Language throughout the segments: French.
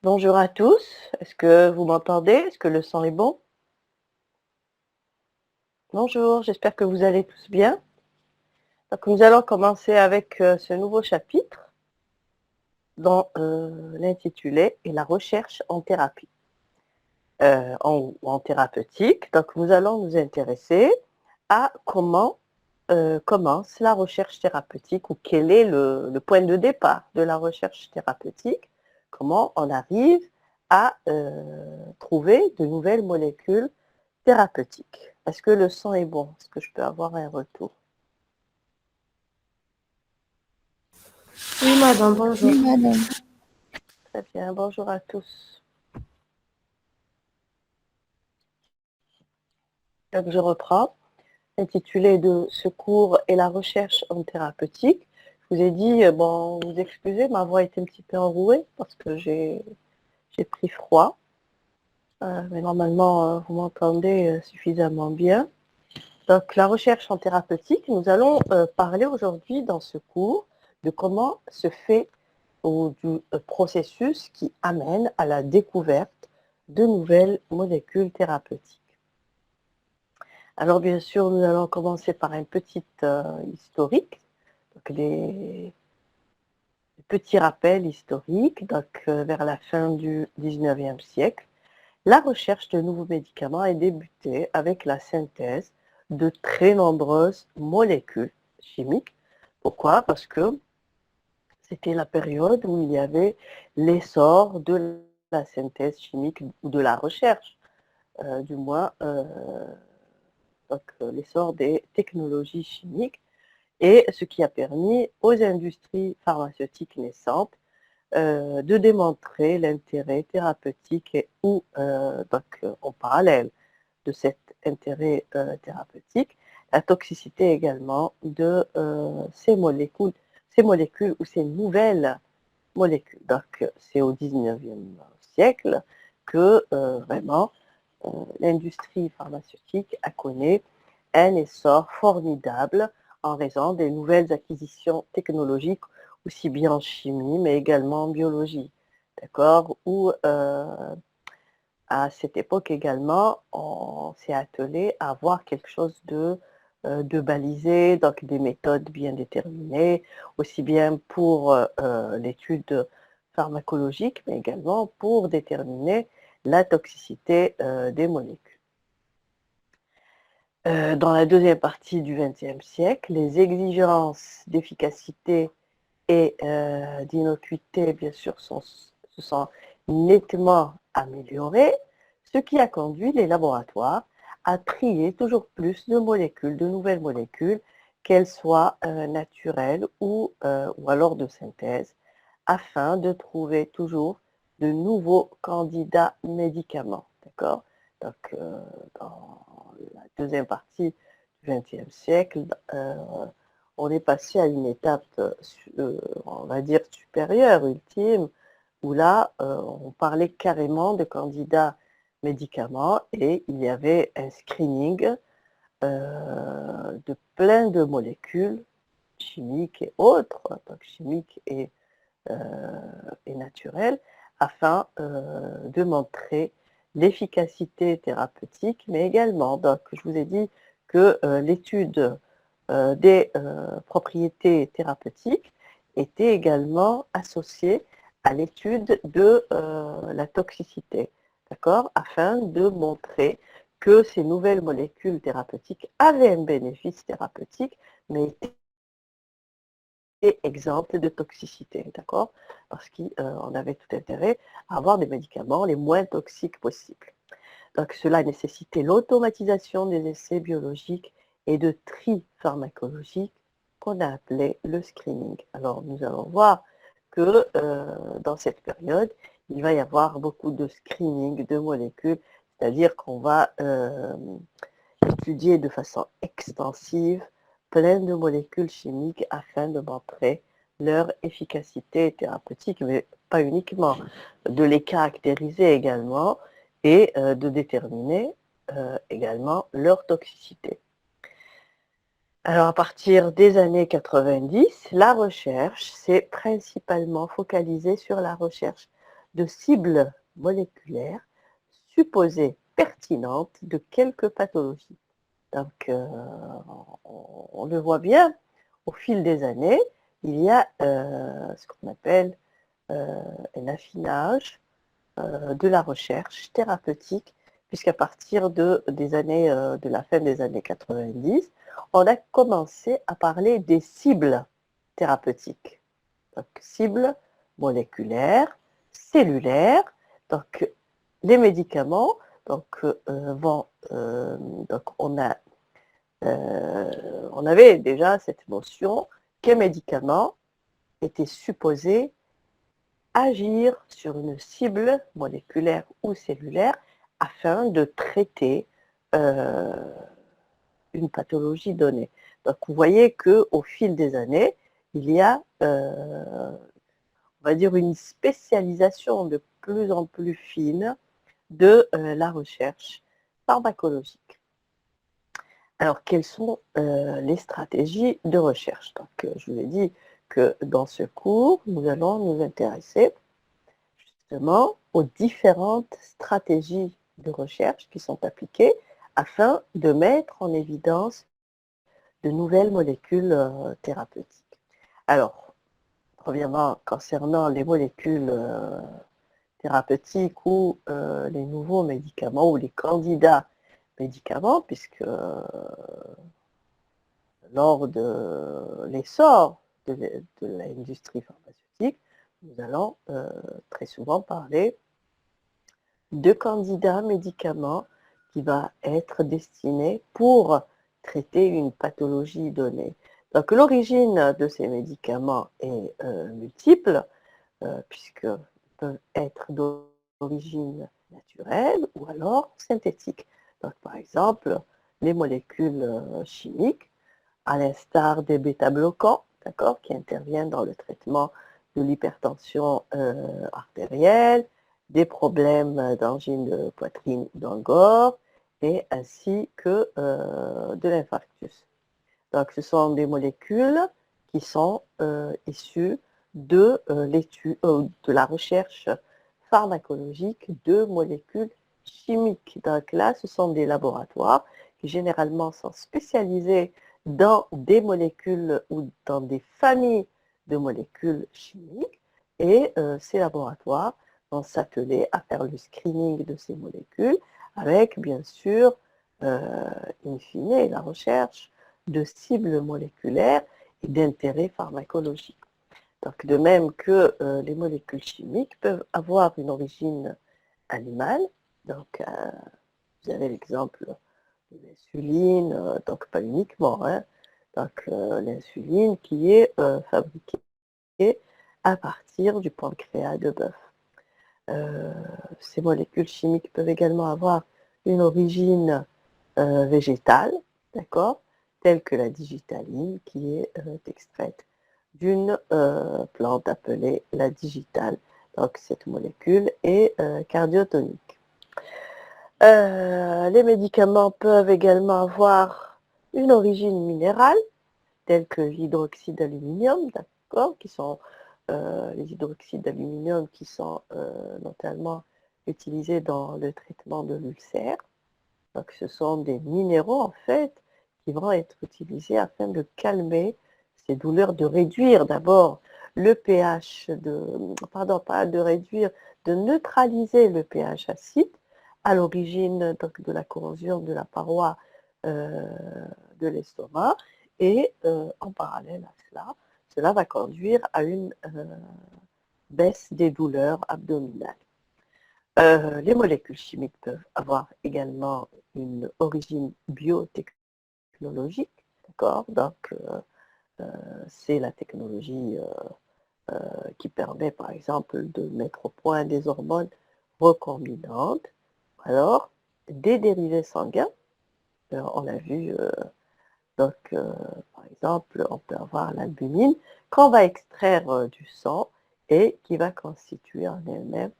Bonjour à tous. Est-ce que vous m'entendez? Est-ce que le son est bon? Bonjour, j'espère que vous allez tous bien. Donc, nous allons commencer avec ce nouveau chapitre dont l'intitulé est la recherche en thérapie, ou en thérapeutique. Donc, nous allons nous intéresser à comment commence la recherche thérapeutique ou quel est le point de départ de la recherche thérapeutique, comment on arrive à trouver de nouvelles molécules thérapeutiques. Est-ce que le son est bon? Est-ce que je peux avoir un retour? Oui, madame, bonjour. Oui, madame. Très bien, bonjour à tous. Donc, je reprends. L'intitulé de ce cours est la recherche en thérapeutique. Je vous ai dit, bon, vous excusez, ma voix est un petit peu enrouée parce que j'ai pris froid. Mais normalement, vous m'entendez suffisamment bien. Donc, la recherche en thérapeutique, nous allons parler aujourd'hui dans ce cours de comment se fait ou du processus qui amène à la découverte de nouvelles molécules thérapeutiques. Alors, bien sûr, nous allons commencer par un petit historique, donc des petits rappels historiques, donc vers la fin du 19e siècle. La recherche de nouveaux médicaments a débuté avec la synthèse de très nombreuses molécules chimiques. Pourquoi? Parce que c'était la période où il y avait l'essor de la synthèse chimique ou de la recherche, du moins l'essor des technologies chimiques, et ce qui a permis aux industries pharmaceutiques naissantes de démontrer l'intérêt thérapeutique ou en parallèle de cet intérêt thérapeutique, la toxicité également de ces molécules ou ces nouvelles molécules. Donc c'est au 19e siècle que vraiment l'industrie pharmaceutique a connu un essor formidable en raison des nouvelles acquisitions technologiques, aussi bien en chimie, mais également en biologie. D'accord? Où à cette époque également, on s'est attelé à avoir quelque chose de balisé, donc des méthodes bien déterminées, aussi bien pour l'étude pharmacologique, mais également pour déterminer la toxicité des molécules. Dans la deuxième partie du XXe siècle, les exigences d'efficacité et d'innocuité, bien sûr, se sont nettement améliorées, ce qui a conduit les laboratoires à trier toujours plus de molécules, de nouvelles molécules, qu'elles soient naturelles ou alors de synthèse, afin de trouver toujours de nouveaux candidats médicaments. D'accord? Donc, dans la deuxième partie du XXe siècle, on est passé à une étape, on va dire, supérieure, ultime, où là, on parlait carrément de candidats médicaments et il y avait un screening de plein de molécules chimiques et autres, donc chimiques et naturelles, afin de montrer l'efficacité thérapeutique, mais également, donc je vous ai dit que l'étude des propriétés thérapeutiques était également associée à l'étude de la toxicité, d'accord, afin de montrer que ces nouvelles molécules thérapeutiques avaient un bénéfice thérapeutique, mais étaient exemples de toxicité, d'accord, parce qu'on avait tout intérêt à avoir des médicaments les moins toxiques possibles. Donc cela nécessitait l'automatisation des essais biologiques et de tri pharmacologique qu'on a appelé le screening. Alors nous allons voir que dans cette période, il va y avoir beaucoup de screening de molécules, c'est-à-dire qu'on va étudier de façon extensive plein de molécules chimiques afin de montrer leur efficacité thérapeutique, mais pas uniquement, de les caractériser également et de déterminer également leur toxicité. Alors à partir des années 90, la recherche s'est principalement focalisée sur la recherche de cibles moléculaires supposées pertinentes de quelques pathologies. Donc, on le voit bien, au fil des années, il y a ce qu'on appelle un affinage de la recherche thérapeutique, puisqu'à partir de la fin des années 90, on a commencé à parler des cibles thérapeutiques. Donc, cibles moléculaires, cellulaires. Donc, les médicaments donc on avait déjà cette notion qu'un médicament était supposé agir sur une cible moléculaire ou cellulaire afin de traiter une pathologie donnée. Donc vous voyez qu'au fil des années, il y a, on va dire, une spécialisation de plus en plus fine de la recherche pharmacologique. Alors, quelles sont les stratégies de recherche? Donc, je vous ai dit que dans ce cours, nous allons nous intéresser justement aux différentes stratégies de recherche qui sont appliquées afin de mettre en évidence de nouvelles molécules thérapeutiques. Alors, premièrement, concernant les molécules thérapeutiques ou les nouveaux médicaments ou les candidats médicaments, puisque lors de l'essor de l'industrie pharmaceutique, nous allons très souvent parler de candidats médicaments qui va être destiné pour traiter une pathologie donnée. Donc l'origine de ces médicaments est multiple, puisqu'ils peuvent être d'origine naturelle ou alors synthétique. Donc par exemple, les molécules chimiques, à l'instar des bêta-bloquants, d'accord, qui interviennent dans le traitement de l'hypertension artérielle, des problèmes d'angine de poitrine ou d'angor, et ainsi que de l'infarctus. Donc, ce sont des molécules qui sont issues de la recherche pharmacologique de molécules chimiques. Donc là, ce sont des laboratoires qui généralement sont spécialisés dans des molécules ou dans des familles de molécules chimiques. Et ces laboratoires vont s'atteler à faire le screening de ces molécules avec, bien sûr, in fine, la recherche de cibles moléculaires et d'intérêt pharmacologique. Donc, de même que les molécules chimiques peuvent avoir une origine animale, donc vous avez l'exemple de l'insuline, donc pas uniquement, hein, donc l'insuline qui est fabriquée à partir du pancréas de bœuf. Ces molécules chimiques peuvent également avoir une origine végétale, d'accord, telle que la digitaline qui est extraite d'une plante appelée la digitale. Donc cette molécule est cardiotonique. Les médicaments peuvent également avoir une origine minérale, telle que l'hydroxyde d'aluminium, d'accord, qui sont les hydroxydes d'aluminium qui sont notamment utilisés dans le traitement de l'ulcère. Donc ce sont des minéraux en fait qui vont être utilisés afin de calmer ces douleurs, de réduire d'abord le pH, de neutraliser le pH acide à l'origine de la corrosion de la paroi de l'estomac et en parallèle à cela va conduire à une baisse des douleurs abdominales. Les molécules chimiques peuvent avoir également une origine biotechnologique, d'accord? Donc, c'est la technologie qui permet, par exemple, de mettre au point des hormones recombinantes. Alors, des dérivés sanguins, on a vu, donc, par exemple, on peut avoir l'albumine qu'on va extraire du sang et qui va constituer en elle-même.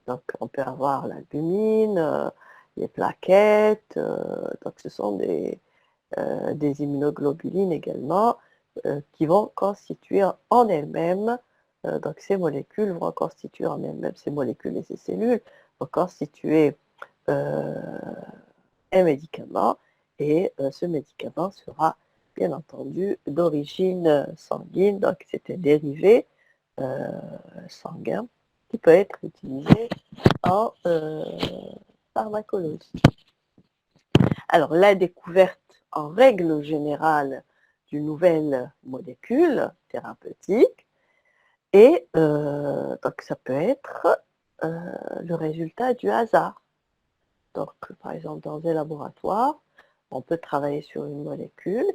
Donc, on peut avoir l'albumine, les plaquettes, donc ce sont des immunoglobulines également qui vont constituer en elles-mêmes Donc ces molécules vont constituer, même ces molécules et ces cellules vont constituer un médicament, et ce médicament sera bien entendu d'origine sanguine, donc c'est un dérivé sanguin qui peut être utilisé en pharmacologie. Alors la découverte en règle générale d'une nouvelle molécule thérapeutique, et donc ça peut être le résultat du hasard. Donc par exemple dans un laboratoire, on peut travailler sur une molécule,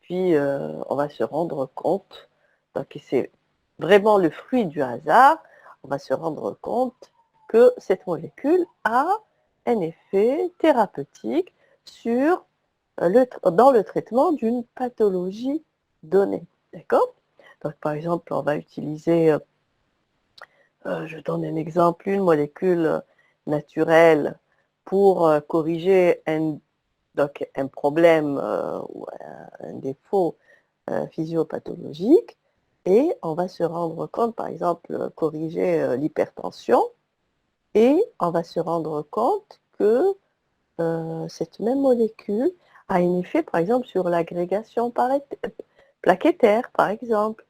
puis on va se rendre compte, donc c'est vraiment le fruit du hasard, on va se rendre compte que cette molécule a un effet thérapeutique sur dans le traitement d'une pathologie donnée. D'accord? Donc par exemple, on va utiliser, je donne un exemple, une molécule naturelle pour corriger donc un problème ou un défaut physiopathologique, et on va se rendre compte, par exemple, corriger l'hypertension, et on va se rendre compte que cette même molécule a un effet, par exemple, sur l'agrégation plaquettaire, par exemple,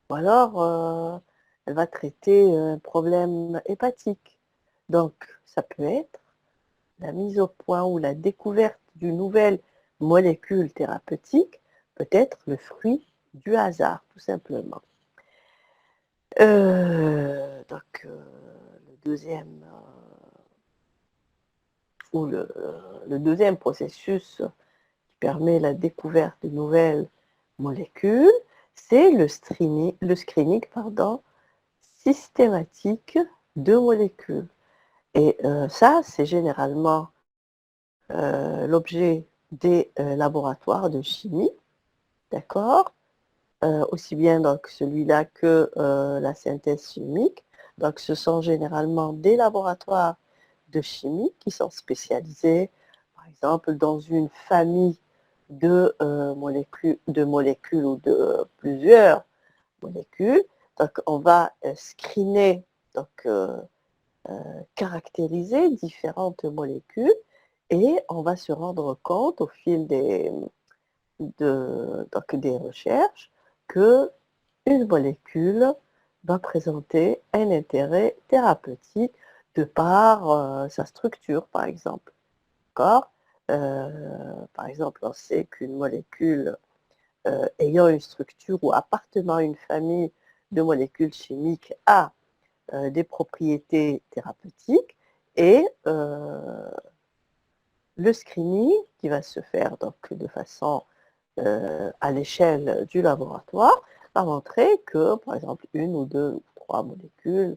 ou alors elle va traiter un problème hépatique. Donc, ça peut être la mise au point ou la découverte d'une nouvelle molécule thérapeutique, peut être le fruit du hasard, tout simplement. Donc, le deuxième le deuxième processus qui permet la découverte de nouvelles molécules, c'est le screening systématique de molécules. Et ça, c'est généralement l'objet des laboratoires de chimie, d'accord, aussi bien donc celui-là que la synthèse chimique. Donc ce sont généralement des laboratoires de chimie qui sont spécialisés, par exemple, dans une famille de molécules ou de plusieurs molécules. Donc on va screener, donc caractériser différentes molécules, et on va se rendre compte au fil donc des recherches que une molécule va présenter un intérêt thérapeutique de par sa structure, par exemple. D'accord? Par exemple, on sait qu'une molécule ayant une structure ou appartenant à une famille de molécules chimiques a des propriétés thérapeutiques, et le screening qui va se faire donc de façon à l'échelle du laboratoire va montrer que, par exemple, une ou deux ou trois molécules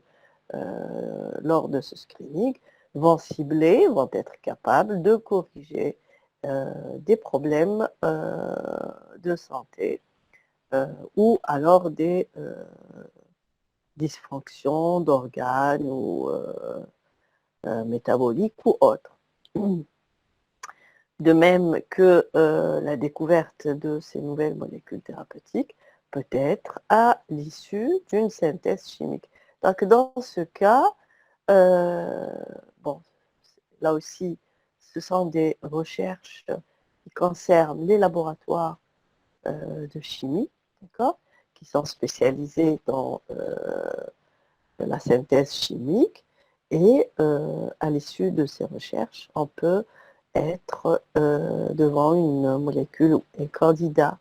lors de ce screening vont cibler, vont être capables de corriger des problèmes de santé ou alors des dysfonctions d'organes ou métaboliques ou autres. De même que la découverte de ces nouvelles molécules thérapeutiques peut être à l'issue d'une synthèse chimique. Donc dans ce cas, bon, là aussi, ce sont des recherches qui concernent les laboratoires de chimie, d'accord, qui sont spécialisés dans la synthèse chimique, et à l'issue de ces recherches, on peut être devant une molécule ou un candidat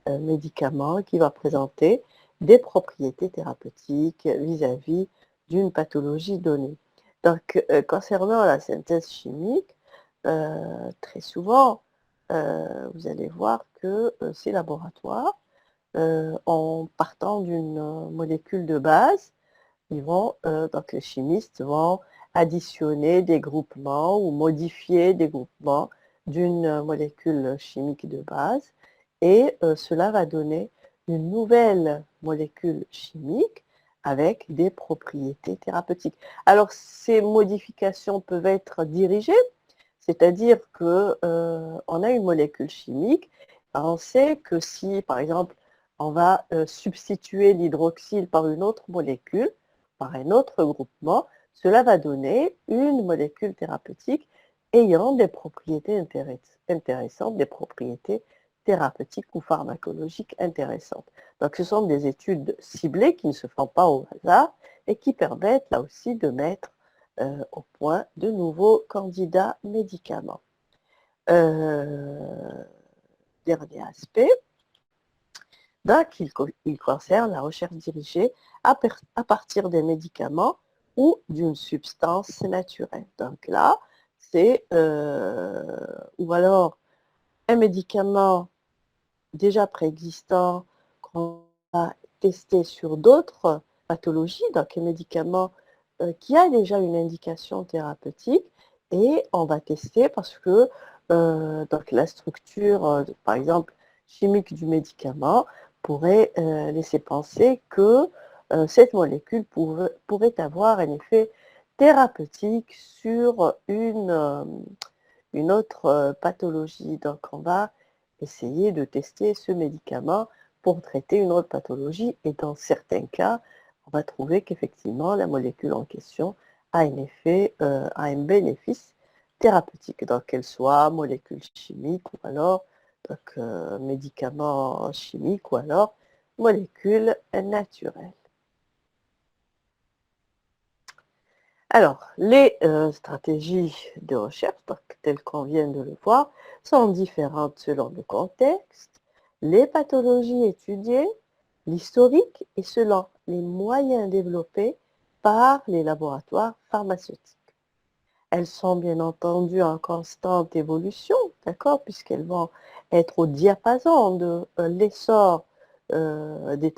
médicament qui va présenter des propriétés thérapeutiques vis-à-vis d'une pathologie donnée. Donc, concernant la synthèse chimique, très souvent, vous allez voir que ces laboratoires, en partant d'une molécule de base, donc les chimistes vont additionner des groupements ou modifier des groupements d'une molécule chimique de base, et cela va donner une nouvelle molécule chimique avec des propriétés thérapeutiques. Alors ces modifications peuvent être dirigées, c'est-à-dire que on a une molécule chimique, on sait que si par exemple on va substituer l'hydroxyle par une autre molécule, par un autre groupement. Cela va donner une molécule thérapeutique ayant des propriétés intéressantes, des propriétés thérapeutiques ou pharmacologiques intéressantes. Donc ce sont des études ciblées qui ne se font pas au hasard et qui permettent là aussi de mettre au point de nouveaux candidats médicaments. Dernier aspect, donc il concerne la recherche dirigée à partir des médicaments ou d'une substance naturelle. Donc là, c'est ou alors un médicament déjà préexistant qu'on va tester sur d'autres pathologies, donc un médicament qui a déjà une indication thérapeutique, et on va tester parce que donc la structure, par exemple, chimique du médicament pourrait laisser penser que cette molécule pourrait avoir un effet thérapeutique sur une autre pathologie. Donc on va essayer de tester ce médicament pour traiter une autre pathologie, et dans certains cas, on va trouver qu'effectivement la molécule en question a un effet, a un bénéfice thérapeutique, donc qu'elle soit molécule chimique ou alors donc, médicament chimique ou alors molécule naturelle. Alors, les stratégies de recherche, telles qu'on vient de le voir, sont différentes selon le contexte, les pathologies étudiées, l'historique et selon les moyens développés par les laboratoires pharmaceutiques. Elles sont bien entendu en constante évolution, d'accord, puisqu'elles vont être au diapason de l'essor des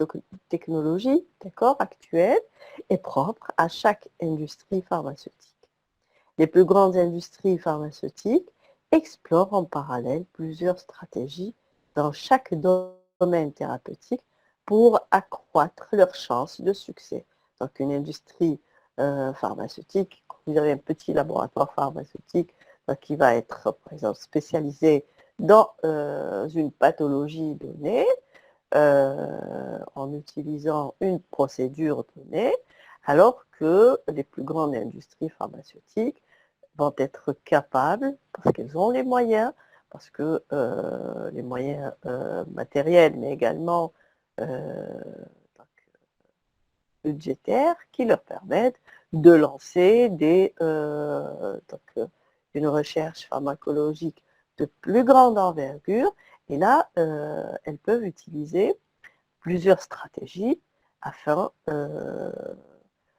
technologies, d'accord, actuelles et propres à chaque industrie pharmaceutique. Les plus grandes industries pharmaceutiques explorent en parallèle plusieurs stratégies dans chaque domaine thérapeutique pour accroître leurs chances de succès. Donc une industrie pharmaceutique, vous avez un petit laboratoire pharmaceutique qui va être, par exemple, spécialisé dans une pathologie donnée, en utilisant une procédure donnée, alors que les plus grandes industries pharmaceutiques vont être capables, parce qu'elles ont les moyens, parce que les moyens matériels, mais également budgétaires, qui leur permettent de lancer une recherche pharmacologique de plus grande envergure. Et là, elles peuvent utiliser plusieurs stratégies afin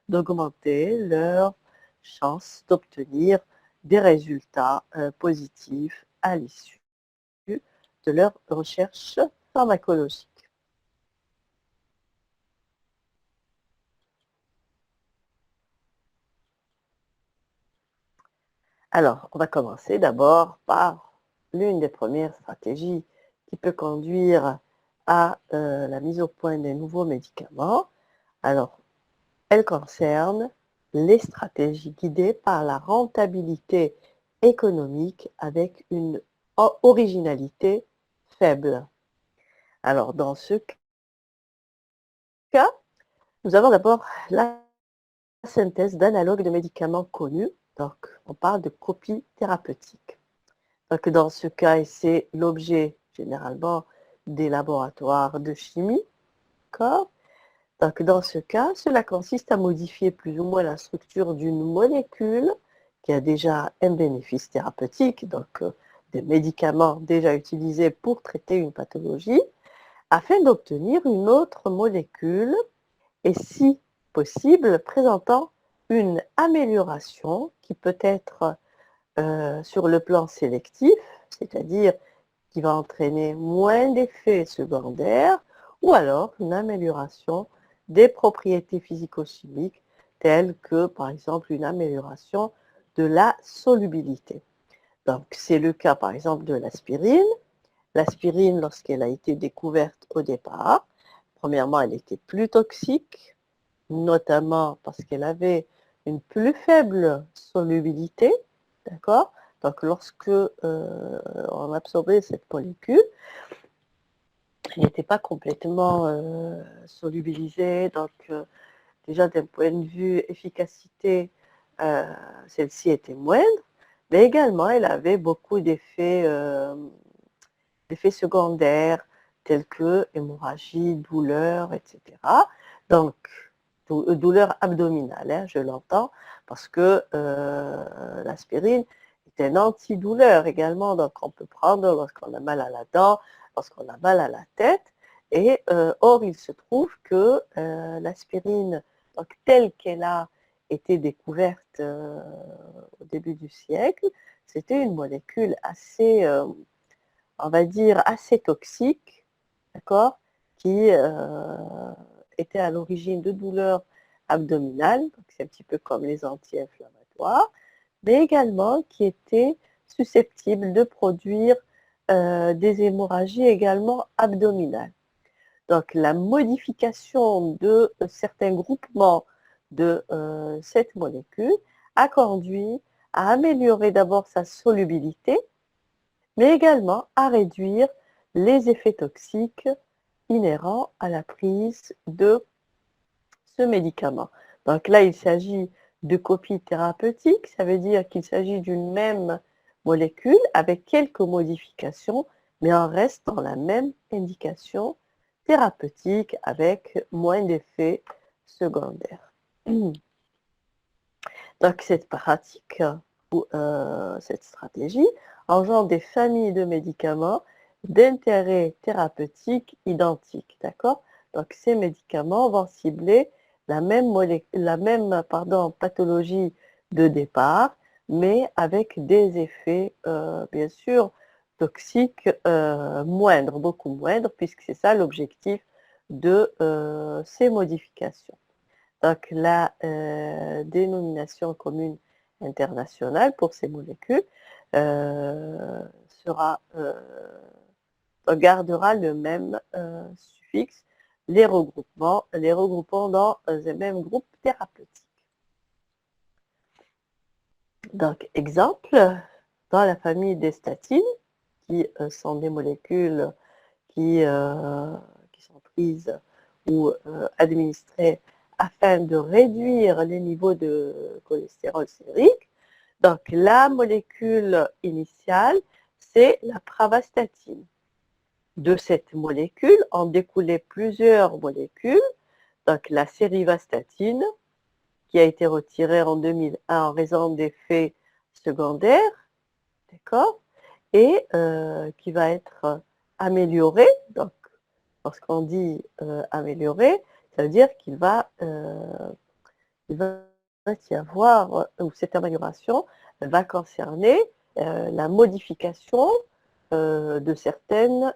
d'augmenter leur chance d'obtenir des résultats positifs à l'issue de leur recherche pharmacologique. Alors, on va commencer d'abord par l'une des premières stratégies qui peut conduire à la mise au point des nouveaux médicaments. Alors, elle concerne les stratégies guidées par la rentabilité économique avec une originalité faible. Alors, dans ce cas, nous avons d'abord la synthèse d'analogues de médicaments connus. Donc, on parle de copie thérapeutique. Donc, dans ce cas, et c'est l'objet généralement des laboratoires de chimie, d'accord. Donc, dans ce cas, cela consiste à modifier plus ou moins la structure d'une molécule qui a déjà un bénéfice thérapeutique, donc des médicaments déjà utilisés pour traiter une pathologie, afin d'obtenir une autre molécule et, si possible, présentant une amélioration qui peut être sur le plan sélectif, c'est-à-dire qui va entraîner moins d'effets secondaires, ou alors une amélioration des propriétés physico-chimiques, telles que, par exemple, une amélioration de la solubilité. Donc, c'est le cas, par exemple, de l'aspirine. L'aspirine, lorsqu'elle a été découverte au départ, premièrement, elle était plus toxique, notamment parce qu'elle avait une plus faible solubilité, d'accord. Donc, lorsque on absorbait cette molécule, qui n'était pas complètement solubilisée. Donc, déjà d'un point de vue efficacité, celle-ci était moindre, mais également elle avait beaucoup d'effets secondaires tels que hémorragie, douleur, etc. Donc, douleur abdominale, hein, je l'entends, parce que l'aspirine est un antidouleur également, donc on peut prendre lorsqu'on a mal à la dent, lorsqu'on a mal à la tête, et or il se trouve que l'aspirine, donc telle qu'elle a été découverte au début du siècle, c'était une molécule assez, on va dire, assez toxique, d'accord, qui était à l'origine de douleurs abdominales, donc c'est un petit peu comme les anti-inflammatoires, mais également qui était susceptible de produire des hémorragies également abdominales. Donc la modification de certains groupements de cette molécule a conduit à améliorer d'abord sa solubilité, mais également à réduire les effets toxiques inhérents à la prise de ce médicament. Donc là, il s'agit de copies thérapeutiques, ça veut dire qu'il s'agit d'une même molécule avec quelques modifications, mais on reste dans la même indication thérapeutique avec moins d'effets secondaires. Donc cette pratique ou cette stratégie engendre des familles de médicaments d'intérêt thérapeutique identiques, d'accord? Donc ces médicaments vont cibler la même pathologie de départ, mais avec des effets, bien sûr, toxiques moindres, beaucoup moindres, puisque c'est ça l'objectif de ces modifications. Donc la dénomination commune internationale pour ces molécules gardera le même suffixe, les regroupant dans un même groupe thérapeutique. Donc exemple, dans la famille des statines, qui sont des molécules qui sont prises ou administrées afin de réduire les niveaux de cholestérol sérique. Donc la molécule initiale, c'est la pravastatine. De cette molécule en découlaient plusieurs molécules, donc la cérivastatine, qui a été retirée en 2001 en raison d'effets secondaires, d'accord, et qui va être améliorée. Donc, lorsqu'on dit améliorée, ça veut dire qu'il va y avoir, ou cette amélioration va concerner la modification de certains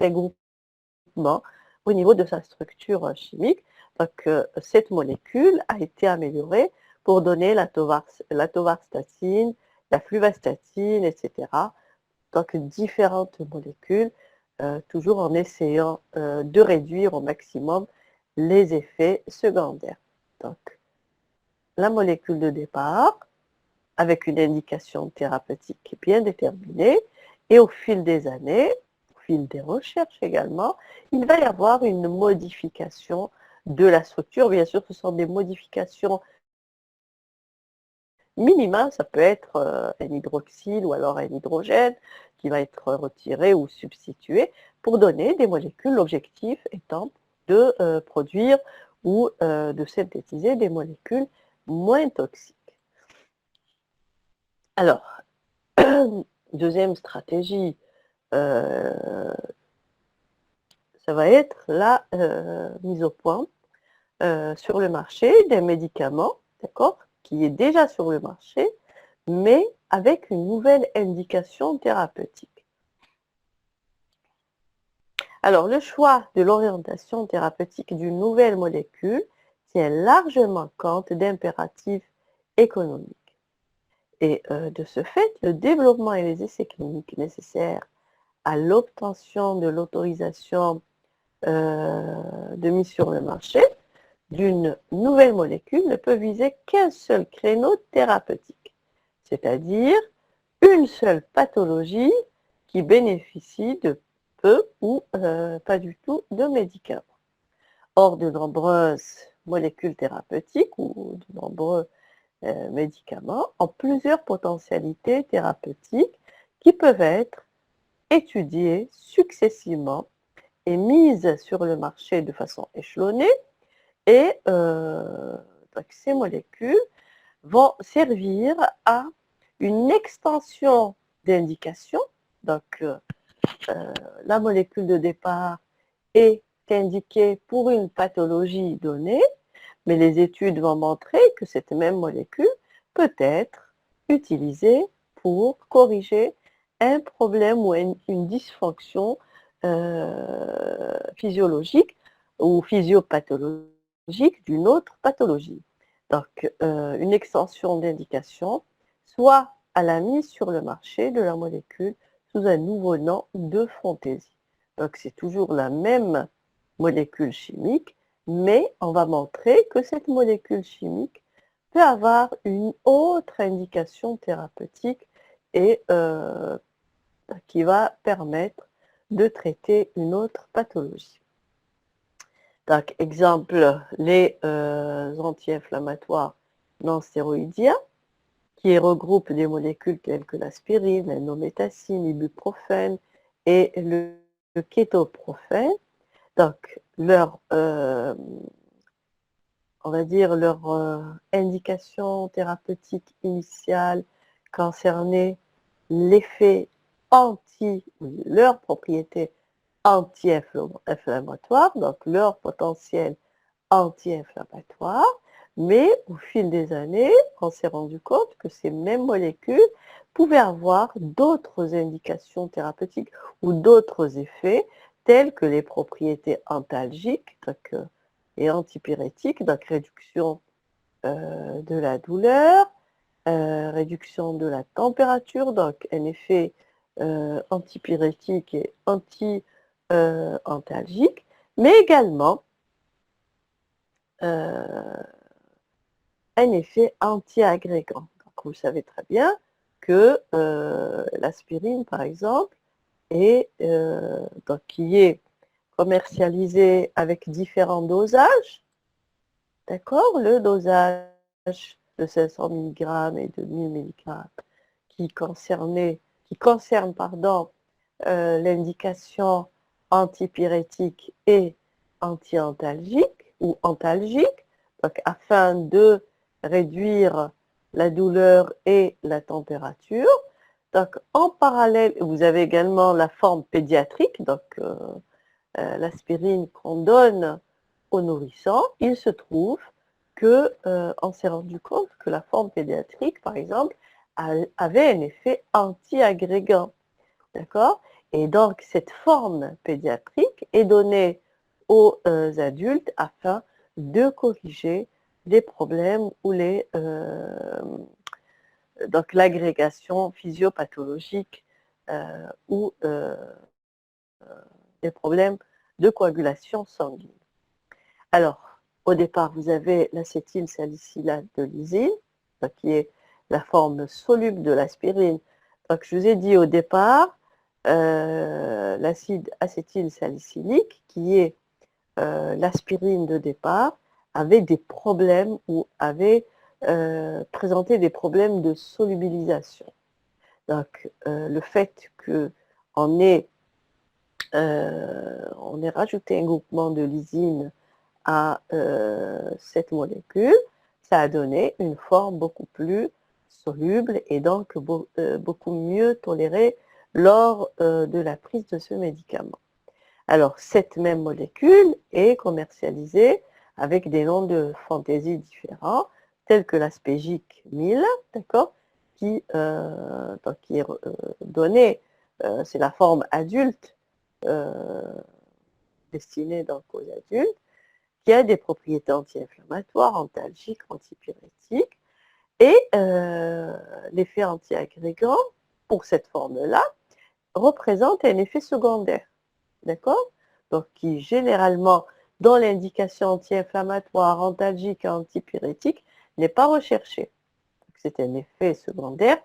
groupements au niveau de sa structure chimique. Donc, cette molécule a été améliorée pour donner l'atovarstatine, la fluvastatine, etc. Donc, différentes molécules, toujours en essayant de réduire au maximum les effets secondaires. Donc, la molécule de départ, avec une indication thérapeutique bien déterminée, et au fil des années, au fil des recherches également, il va y avoir une modification de la structure. Bien sûr, ce sont des modifications minimales, ça peut être un hydroxyle ou alors un hydrogène qui va être retiré ou substitué pour donner des molécules, l'objectif étant de produire ou de synthétiser des molécules moins toxiques. Alors, deuxième stratégie, ça va être la mise au point sur le marché d'un médicament, d'accord, qui est déjà sur le marché, mais avec une nouvelle indication thérapeutique. Alors, le choix de l'orientation thérapeutique d'une nouvelle molécule tient largement compte d'impératifs économiques. Et de ce fait, le développement et les essais cliniques nécessaires à l'obtention de l'autorisation de mise sur le marché d'une nouvelle molécule ne peut viser qu'un seul créneau thérapeutique, c'est-à-dire une seule pathologie qui bénéficie de peu ou pas du tout de médicaments. Or, de nombreuses molécules thérapeutiques ou de nombreux médicaments ont plusieurs potentialités thérapeutiques qui peuvent être étudiées successivement et mises sur le marché de façon échelonnée. Et donc ces molécules vont servir à une extension d'indication. Donc, la molécule de départ est indiquée pour une pathologie donnée, mais les études vont montrer que cette même molécule peut être utilisée pour corriger un problème ou une dysfonction physiologique ou physiopathologique d'une autre pathologie. Donc, une extension d'indication, soit à la mise sur le marché de la molécule sous un nouveau nom de fantaisie. Donc, c'est toujours la même molécule chimique, mais on va montrer que cette molécule chimique peut avoir une autre indication thérapeutique et qui va permettre de traiter une autre pathologie. Donc, exemple, les anti-inflammatoires non stéroïdiens, qui regroupent des molécules telles que l'aspirine, l'indométhacine, l'ibuprofène et le kétoprophène. Donc, leur, on va dire, leur indication thérapeutique initiale concernait l'effet leur propriété anti-inflammatoire, donc leur potentiel anti-inflammatoire, mais au fil des années, on s'est rendu compte que ces mêmes molécules pouvaient avoir d'autres indications thérapeutiques ou d'autres effets, tels que les propriétés antalgiques donc, et antipyrétiques, donc réduction de la douleur, réduction de la température, donc un effet antipyrétique et anti-antalgique, mais également un effet anti-agrégant. Donc, vous savez très bien que l'aspirine, par exemple, donc, qui est commercialisée avec différents dosages, d'accord? Le dosage de 500 mg et de 1000 mg qui concerne l'indication antipyrétique et anti-antalgique ou antalgique, donc afin de réduire la douleur et la température. Donc en parallèle, vous avez également la forme pédiatrique, donc l'aspirine qu'on donne aux nourrissons. Il se trouve que on s'est rendu compte que la forme pédiatrique, par exemple, avait un effet anti-agrégant. D'accord? Et donc, cette forme pédiatrique est donnée aux adultes afin de corriger les problèmes ou donc l'agrégation physiopathologique ou des problèmes de coagulation sanguine. Alors, au départ, vous avez l'acétylsalicylate de lysine, qui est la forme soluble de l'aspirine. Donc, je vous ai dit au départ, l'acide acétylsalicylique, qui est l'aspirine de départ, avait des problèmes ou avait présenté des problèmes de solubilisation. Donc, le fait qu'on ait rajouté un groupement de lysine à cette molécule, ça a donné une forme beaucoup plus soluble et donc beaucoup mieux tolérée lors de la prise de ce médicament. Alors, cette même molécule est commercialisée avec des noms de fantaisie différents, tels que l'aspégique 1000, d'accord, qui est donnée, c'est la forme adulte, destinée donc aux adultes, qui a des propriétés anti-inflammatoires, antalgiques, antipyrétiques, et l'effet anti-agrégant pour cette forme-là représente un effet secondaire, d'accord? Donc qui généralement, dans l'indication anti-inflammatoire, antalgique et antipyrétique, n'est pas recherché. C'est un effet secondaire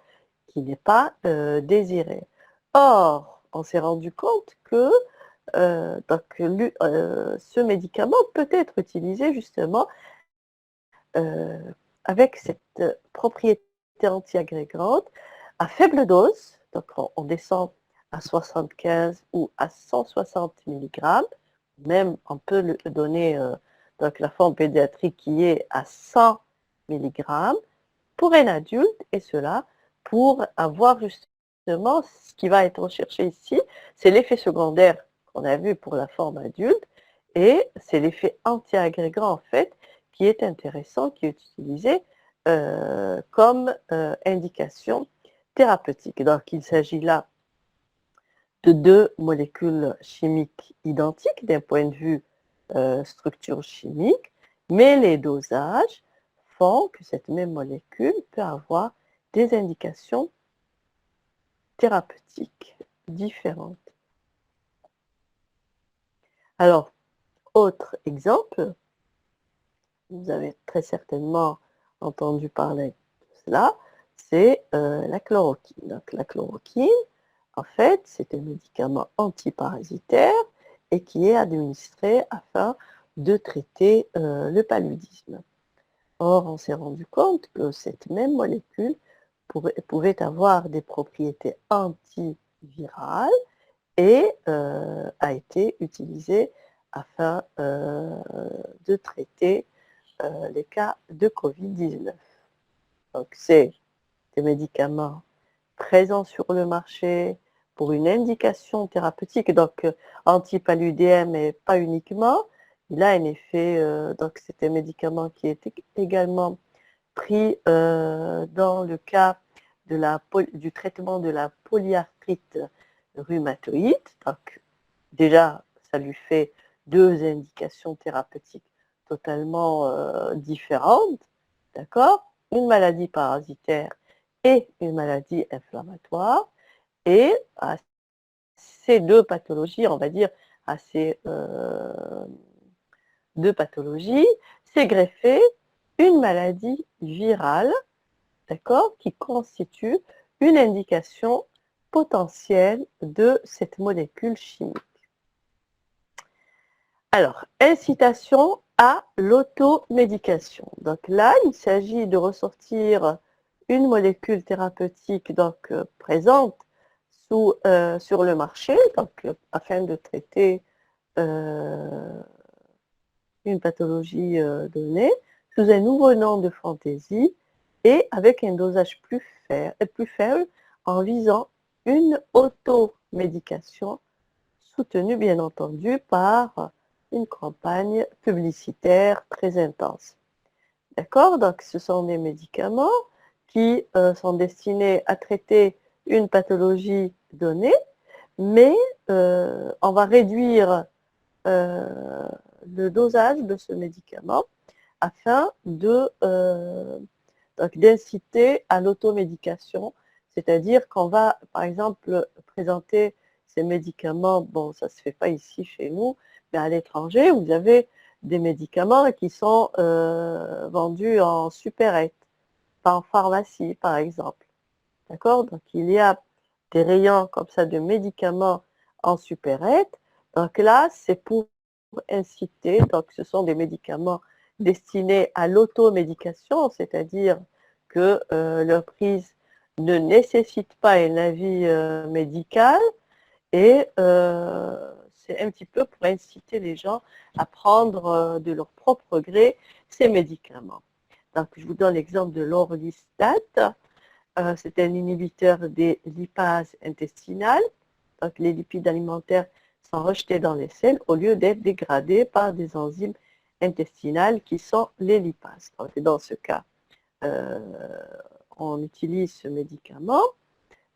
qui n'est pas désiré. Or, on s'est rendu compte que ce médicament peut être utilisé justement avec cette propriété anti-agrégante à faible dose. Donc on descend à 75 ou à 160 mg. Même on peut le donner donc la forme pédiatrique qui est à 100 mg pour un adulte, et cela pour avoir justement ce qui va être recherché ici, c'est l'effet secondaire qu'on a vu pour la forme adulte, et c'est l'effet anti-agrégant en fait qui est intéressant, qui est utilisé comme indication thérapeutique. Donc il s'agit là de deux molécules chimiques identiques d'un point de vue structure chimique, mais les dosages font que cette même molécule peut avoir des indications thérapeutiques différentes. Alors, autre exemple, vous avez très certainement entendu parler de cela, c'est la chloroquine. Donc, la chloroquine, en fait, c'est un médicament antiparasitaire et qui est administré afin de traiter le paludisme. Or, on s'est rendu compte que cette même molécule pouvait avoir des propriétés antivirales et a été utilisée afin de traiter les cas de Covid-19. Donc, c'est des médicaments présents sur le marché pour une indication thérapeutique, donc antipaludéen, mais pas uniquement. Il a un effet, donc c'est un médicament qui est également pris dans le cas du traitement de la polyarthrite rhumatoïde. Donc déjà, ça lui fait deux indications thérapeutiques totalement différentes, d'accord? Une maladie parasitaire et une maladie inflammatoire. Et à ces deux pathologies, on va dire, à ces deux pathologies, s'est greffée une maladie virale, d'accord, qui constitue une indication potentielle de cette molécule chimique. Alors, incitation à l'automédication. Donc là, il s'agit de ressortir une molécule thérapeutique donc, présente sur le marché, donc, afin de traiter une pathologie donnée, sous un nouveau nom de fantaisie et avec un dosage plus faible en visant une automédication soutenue bien entendu par une campagne publicitaire très intense. D'accord? Donc ce sont des médicaments qui sont destinés à traiter une pathologie donnée, mais on va réduire le dosage de ce médicament afin d'inciter à l'automédication, c'est-à-dire qu'on va, par exemple, présenter ces médicaments, bon, ça ne se fait pas ici chez nous, mais à l'étranger, vous avez des médicaments qui sont vendus en supérette, pas en pharmacie, par exemple. D'accord? Donc, il y a des rayons comme ça de médicaments en supérette. Donc là, c'est pour inciter, donc ce sont des médicaments destinés à l'automédication, c'est-à-dire que leur prise ne nécessite pas un avis médical, et c'est un petit peu pour inciter les gens à prendre de leur propre gré ces médicaments. Donc je vous donne l'exemple de l'orlistat. C'est un inhibiteur des lipases intestinales. Donc les lipides alimentaires sont rejetés dans les selles au lieu d'être dégradés par des enzymes intestinales qui sont les lipases. Donc, dans ce cas, on utilise ce médicament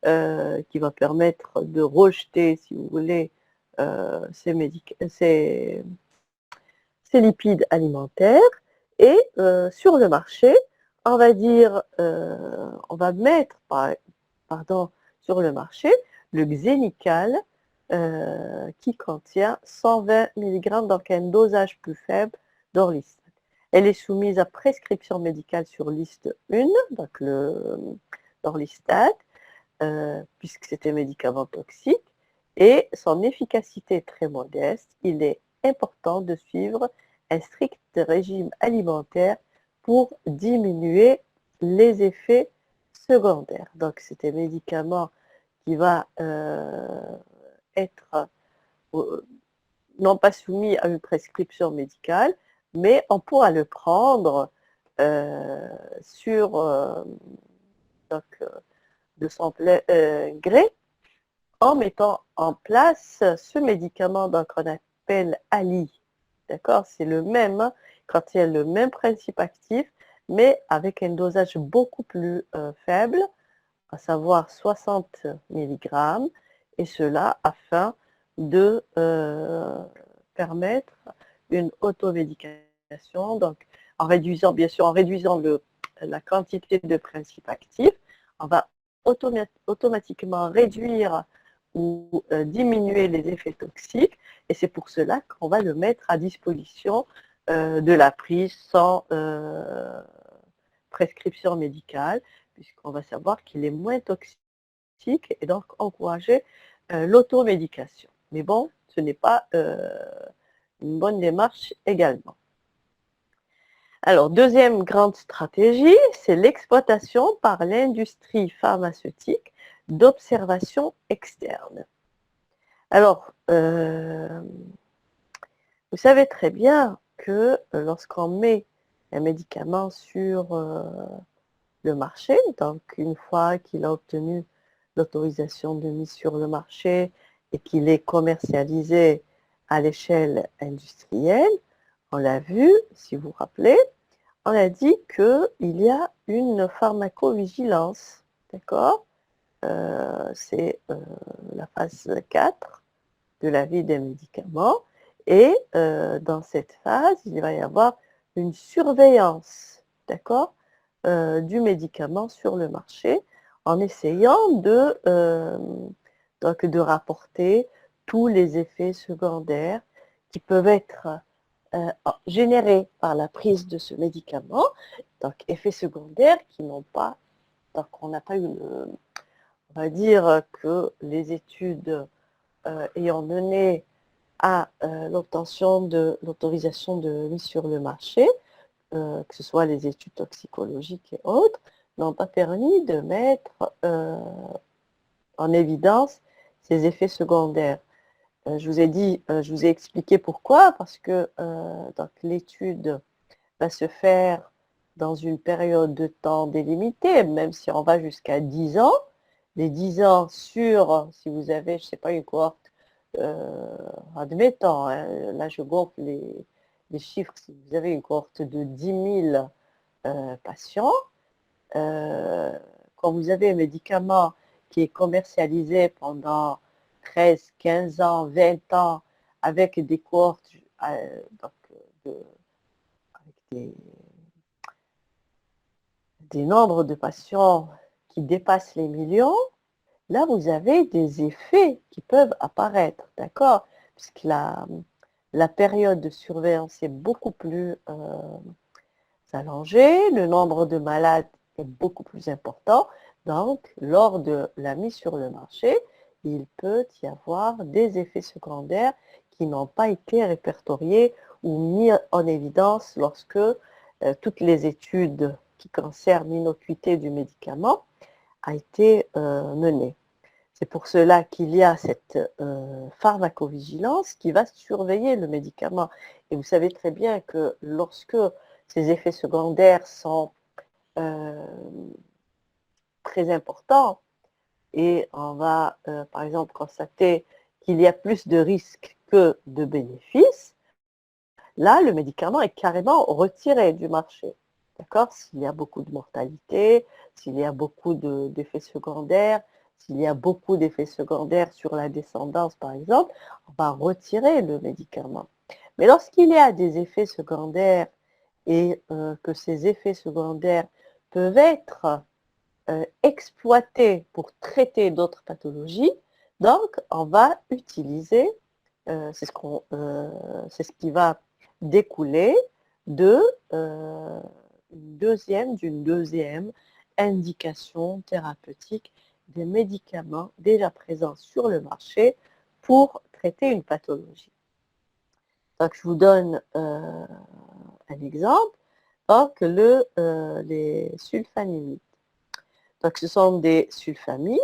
qui va permettre de rejeter, si vous voulez, ces lipides alimentaires. Et sur le marché, on va dire, on va mettre sur le marché le Xénical qui contient 120 mg, donc un dosage plus faible d'orlistat. Elle est soumise à prescription médicale sur liste 1, donc l'orlistat, puisque c'est un médicament toxique, et son efficacité est très modeste. Il est important de suivre un strict régime alimentaire pour diminuer les effets secondaires. Donc, c'est un médicament qui va être non pas soumis à une prescription médicale, mais on pourra le prendre sur donc, de son gré en mettant en place ce médicament qu'on appelle Ali. D'accord? C'est le même, hein, quand il y a le même principe actif, mais avec un dosage beaucoup plus faible, à savoir 60 mg, et cela afin de permettre une automédication, donc en réduisant, bien sûr, en réduisant la quantité de principes actifs, on va automatiquement réduire ou diminuer les effets toxiques, et c'est pour cela qu'on va le mettre à disposition de la prise sans prescription médicale, puisqu'on va savoir qu'il est moins toxique et donc encourager l'automédication. Mais bon, ce n'est pas une bonne démarche également. Alors, deuxième grande stratégie, c'est l'exploitation par l'industrie pharmaceutique d'observation externe. Alors, vous savez très bien que lorsqu'on met un médicament sur le marché, donc une fois qu'il a obtenu l'autorisation de mise sur le marché et qu'il est commercialisé à l'échelle industrielle, on l'a vu, si vous vous rappelez, on a dit qu'il y a une pharmacovigilance, d'accord? C'est la phase 4 de la vie des médicaments, et dans cette phase, il va y avoir une surveillance, d'accord, du médicament sur le marché, en essayant donc de rapporter tous les effets secondaires qui peuvent être générés par la prise de ce médicament, donc effets secondaires qui n'ont pas, donc on n'a pas une, on va dire que les études ayant mené à l'obtention de l'autorisation de mise sur le marché, que ce soit les études toxicologiques et autres, n'ont pas permis de mettre en évidence ces effets secondaires. Je vous ai dit, je vous ai expliqué pourquoi, parce que l'étude va se faire dans une période de temps délimitée, même si on va jusqu'à 10 ans. Les 10 ans sur, si vous avez, je ne sais pas, une cohorte, admettons, hein, là je gonfle les chiffres, si vous avez une cohorte de 10 000 patients, quand vous avez un médicament qui est commercialisé pendant 13, 15 ans, 20 ans, avec des cohortes, donc, avec des nombres de patients qui dépassent les millions, là vous avez des effets qui peuvent apparaître, d'accord? Puisque la période de surveillance est beaucoup plus allongée, le nombre de malades est beaucoup plus important, donc lors de la mise sur le marché, il peut y avoir des effets secondaires qui n'ont pas été répertoriés ou mis en évidence lorsque toutes les études qui concernent l'innocuité du médicament a été menée. C'est pour cela qu'il y a cette pharmacovigilance qui va surveiller le médicament. Et vous savez très bien que lorsque ces effets secondaires sont très importants et on va par exemple constater qu'il y a plus de risques que de bénéfices, là le médicament est carrément retiré du marché. D'accord? S'il y a beaucoup de mortalité, s'il y a beaucoup d'effets secondaires, s'il y a beaucoup d'effets secondaires sur la descendance, par exemple, on va retirer le médicament. Mais lorsqu'il y a des effets secondaires et que ces effets secondaires peuvent être exploités pour traiter d'autres pathologies, donc on va utiliser, c'est ce qui va découler de d'une deuxième indication thérapeutique des médicaments déjà présents sur le marché pour traiter une pathologie. Donc, je vous donne un exemple. Donc, les sulfanimides. Donc, ce sont des sulfamides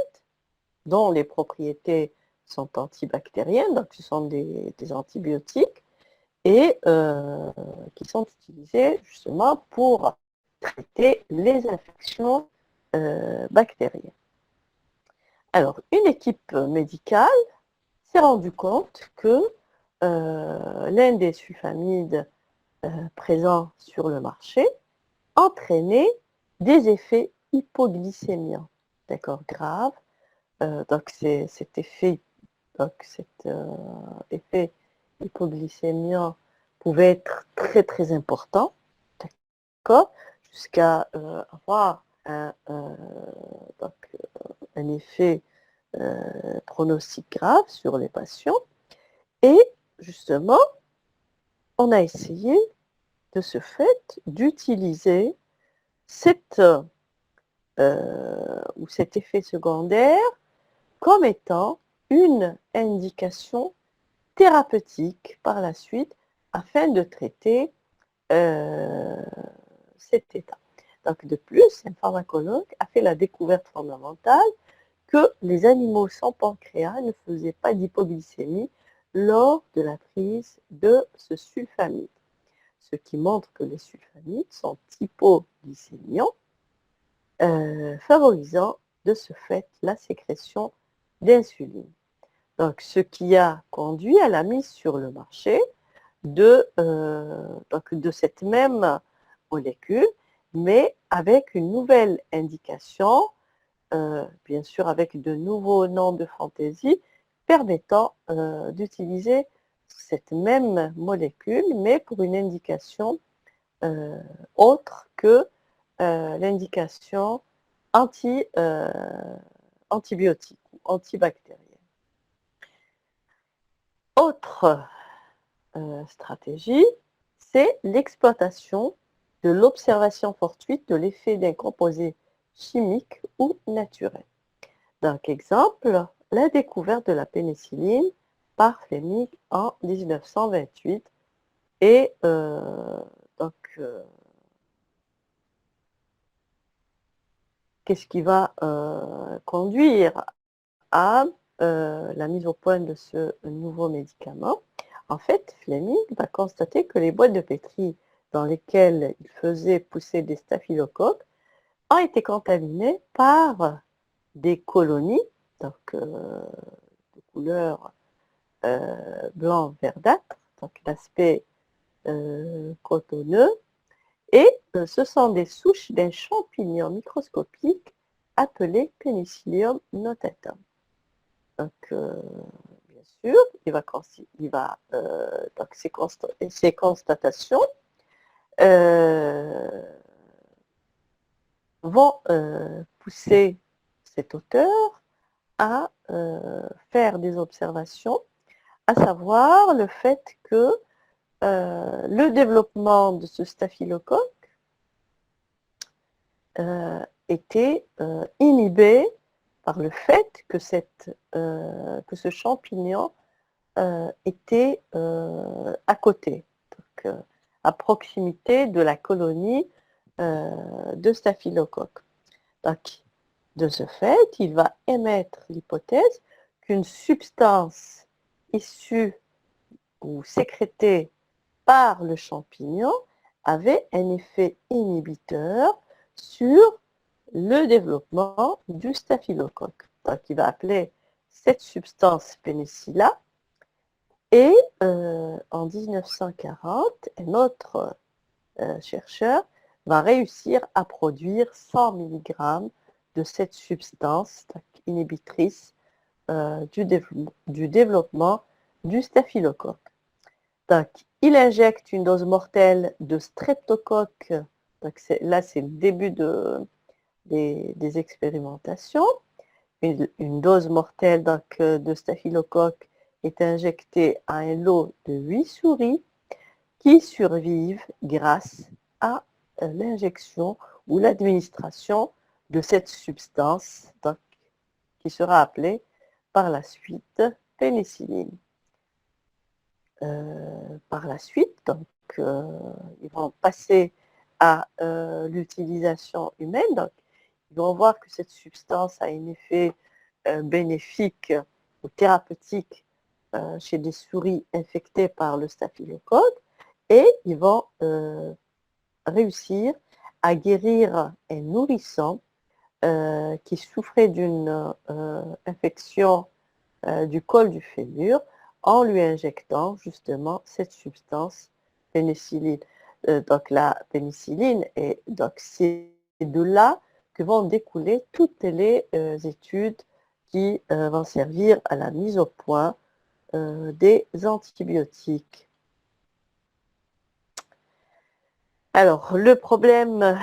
dont les propriétés sont antibactériennes, donc ce sont des antibiotiques, et qui sont utilisés justement pour traiter les infections bactériennes. Alors, une équipe médicale s'est rendue compte que l'un des sulfamides présents sur le marché entraînait des effets hypoglycémiants, d'accord, graves. Donc, cet effet hypoglycémiant pouvait être très très important, d'accord, jusqu'à avoir donc, un effet pronostic grave sur les patients. Et justement, on a essayé de ce fait d'utiliser cet effet secondaire comme étant une indication thérapeutique par la suite afin de traiter cet état. Donc de plus, un pharmacologue a fait la découverte fondamentale que les animaux sans pancréas ne faisaient pas d'hypoglycémie lors de la prise de ce sulfamide, ce qui montre que les sulfamides sont hypoglycémiants, favorisant de ce fait la sécrétion d'insuline. Donc, ce qui a conduit à la mise sur le marché de cette même molécule, mais avec une nouvelle indication, bien sûr avec de nouveaux noms de fantaisie, permettant d'utiliser cette même molécule, mais pour une indication autre que l'indication antibiotique ou antibactérienne. Autre stratégie, c'est l'exploitation de l'observation fortuite de l'effet d'un composé chimique ou naturel. Donc, exemple, la découverte de la pénicilline par Fleming en 1928 et qu'est-ce qui va conduire à la mise au point de ce nouveau médicament? En fait, Fleming va constater que les boîtes de pétri dans lesquelles il faisait pousser des staphylocoques ont été contaminées par des colonies, donc de couleur blanc verdâtre, donc d'aspect cotonneux, et ce sont des souches d'un champignon microscopique appelé Penicillium notatum. Donc, bien sûr, donc ces constatations vont pousser cet auteur à faire des observations, à savoir le fait que le développement de ce staphylocoque était inhibé par le fait que ce champignon était à côté, donc, à proximité de la colonie de staphylocoque. Donc, de ce fait, il va émettre l'hypothèse qu'une substance issue ou sécrétée par le champignon avait un effet inhibiteur sur le développement du staphylocoque. Donc, il va appeler cette substance pénicilla. Et en 1940, un autre chercheur va réussir à produire 100 mg de cette substance inhibitrice du développement du staphylocoque. Donc, il injecte une dose mortelle de streptocoque. Donc là, c'est le début des expérimentations. Une dose mortelle donc, de staphylocoque est injectée à un lot de 8 souris qui survivent grâce à l'injection ou l'administration de cette substance donc, qui sera appelée par la suite pénicilline. Par la suite, donc, ils vont passer à l'utilisation humaine. Donc, ils vont voir que cette substance a un effet bénéfique ou thérapeutique chez des souris infectées par le staphylocoque et ils vont réussir à guérir un nourrisson qui souffrait d'une infection du col du fémur en lui injectant justement cette substance pénicilline. Donc la pénicilline, et donc c'est de là que vont découler toutes les études qui vont servir à la mise au point des antibiotiques. Alors, le problème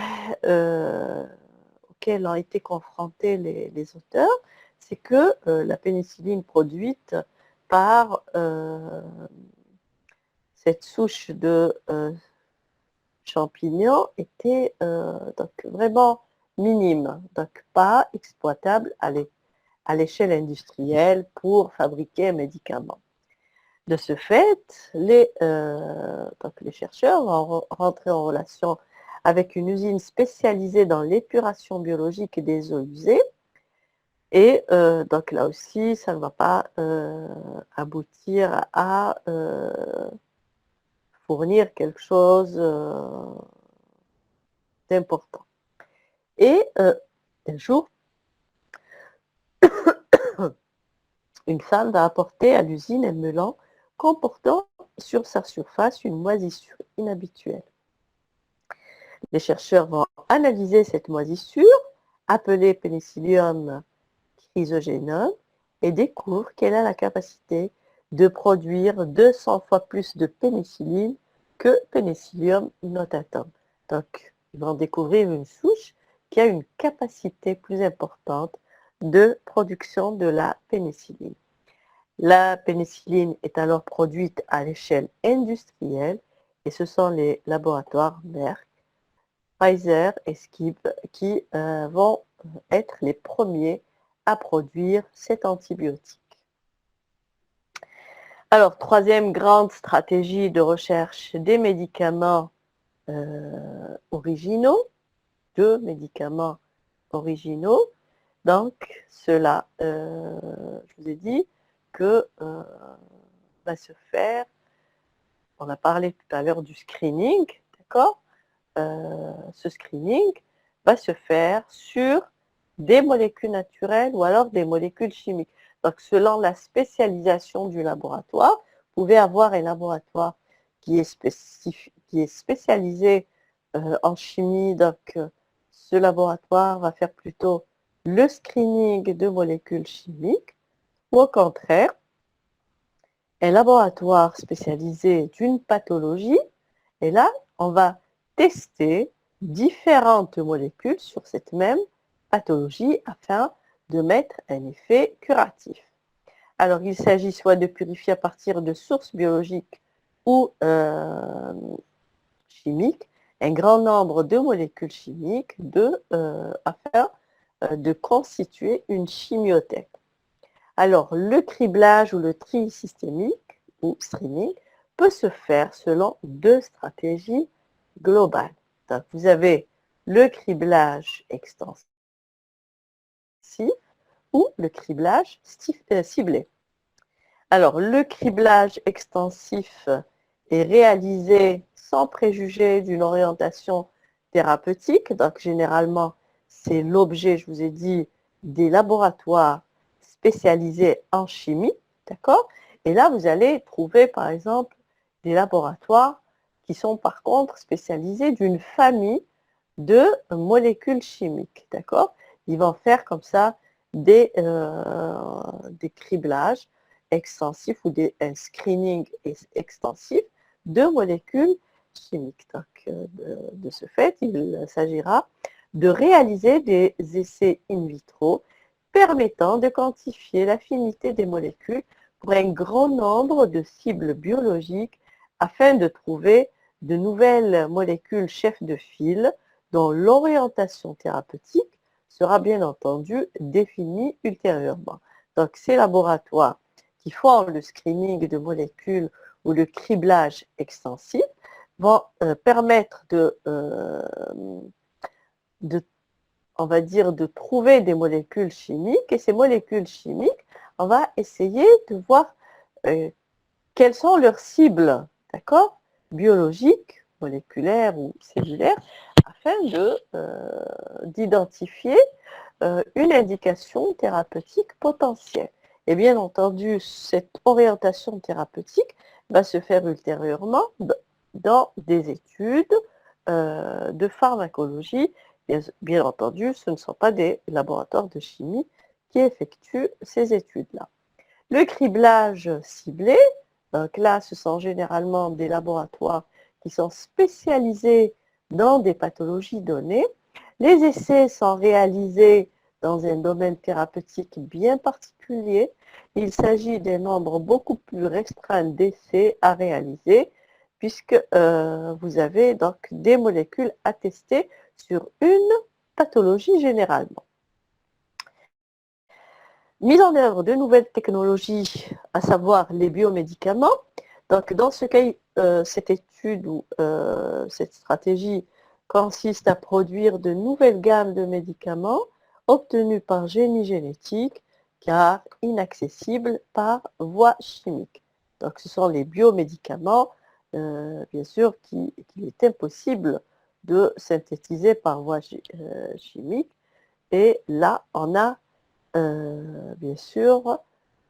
auquel ont été confrontés les auteurs, c'est que la pénicilline produite par cette souche de champignons était donc vraiment minime, donc pas exploitable à l'échelle industrielle pour fabriquer un médicament. De ce fait, donc les chercheurs vont rentrer en relation avec une usine spécialisée dans l'épuration biologique des eaux usées. Et donc là aussi, ça ne va pas aboutir à fournir quelque chose d'important. Et un jour, une femme va apporter à l'usine un melon comportant sur sa surface une moisissure inhabituelle. Les chercheurs vont analyser cette moisissure, appelée Penicillium chrysogenum, et découvrent qu'elle a la capacité de produire 200 fois plus de pénicilline que Penicillium notatum. Donc, ils vont découvrir une souche qui a une capacité plus importante de production de la pénicilline. La pénicilline est alors produite à l'échelle industrielle et ce sont les laboratoires Merck, Pfizer et Skip qui vont être les premiers à produire cet antibiotique. Alors, troisième grande stratégie de recherche des médicaments originaux, deux médicaments originaux. Donc, cela, je vous ai dit que va se faire, on a parlé tout à l'heure du screening, d'accord? Ce screening va se faire sur des molécules naturelles ou alors des molécules chimiques. Donc, selon la spécialisation du laboratoire, vous pouvez avoir un laboratoire qui est spécialisé en chimie. Donc, ce laboratoire va faire plutôt le screening de molécules chimiques ou au contraire, un laboratoire spécialisé d'une pathologie. Et là, on va tester différentes molécules sur cette même pathologie afin de mettre un effet curatif. Alors, il s'agit soit de purifier à partir de sources biologiques ou chimiques un grand nombre de molécules chimiques afin de constituer une chimiothèque. Alors, le criblage ou le tri systémique ou streaming peut se faire selon deux stratégies globales. Donc, vous avez le criblage extensif ou le criblage ciblé. Alors, le criblage extensif est réalisé sans préjuger d'une orientation thérapeutique. Donc, généralement, c'est l'objet, je vous ai dit, des laboratoires spécialisés en chimie, d'accord? Et là, vous allez trouver, par exemple, des laboratoires qui sont, par contre, spécialisés d'une famille de molécules chimiques, d'accord? Ils vont faire comme ça des criblages extensifs ou un screening extensif de molécules chimiques. Donc, de ce fait, il s'agira de réaliser des essais in vitro permettant de quantifier l'affinité des molécules pour un grand nombre de cibles biologiques afin de trouver de nouvelles molécules chefs de file dont l'orientation thérapeutique sera bien entendu définie ultérieurement. Donc, ces laboratoires qui font le screening de molécules ou le criblage extensif vont permettre on va dire, de trouver des molécules chimiques. Et ces molécules chimiques, on va essayer de voir quelles sont leurs cibles, d'accord, biologiques, moléculaires ou cellulaires, afin d'identifier une indication thérapeutique potentielle. Et bien entendu, cette orientation thérapeutique va se faire ultérieurement dans des études de pharmacologie. Bien entendu, ce ne sont pas des laboratoires de chimie qui effectuent ces études-là. Le criblage ciblé, donc là, ce sont généralement des laboratoires qui sont spécialisés dans des pathologies données. Les essais sont réalisés dans un domaine thérapeutique bien particulier. Il s'agit d'un nombre beaucoup plus restreint d'essais à réaliser, puisque vous avez donc des molécules à tester sur une pathologie généralement. Mise en œuvre de nouvelles technologies, à savoir les biomédicaments. Donc, dans ce cas, cette étude ou cette stratégie consiste à produire de nouvelles gammes de médicaments obtenus par génie génétique, car inaccessibles par voie chimique. Donc, ce sont les biomédicaments, bien sûr, qu'il est impossible de synthétiser par voie chimique. Et là, on a bien sûr,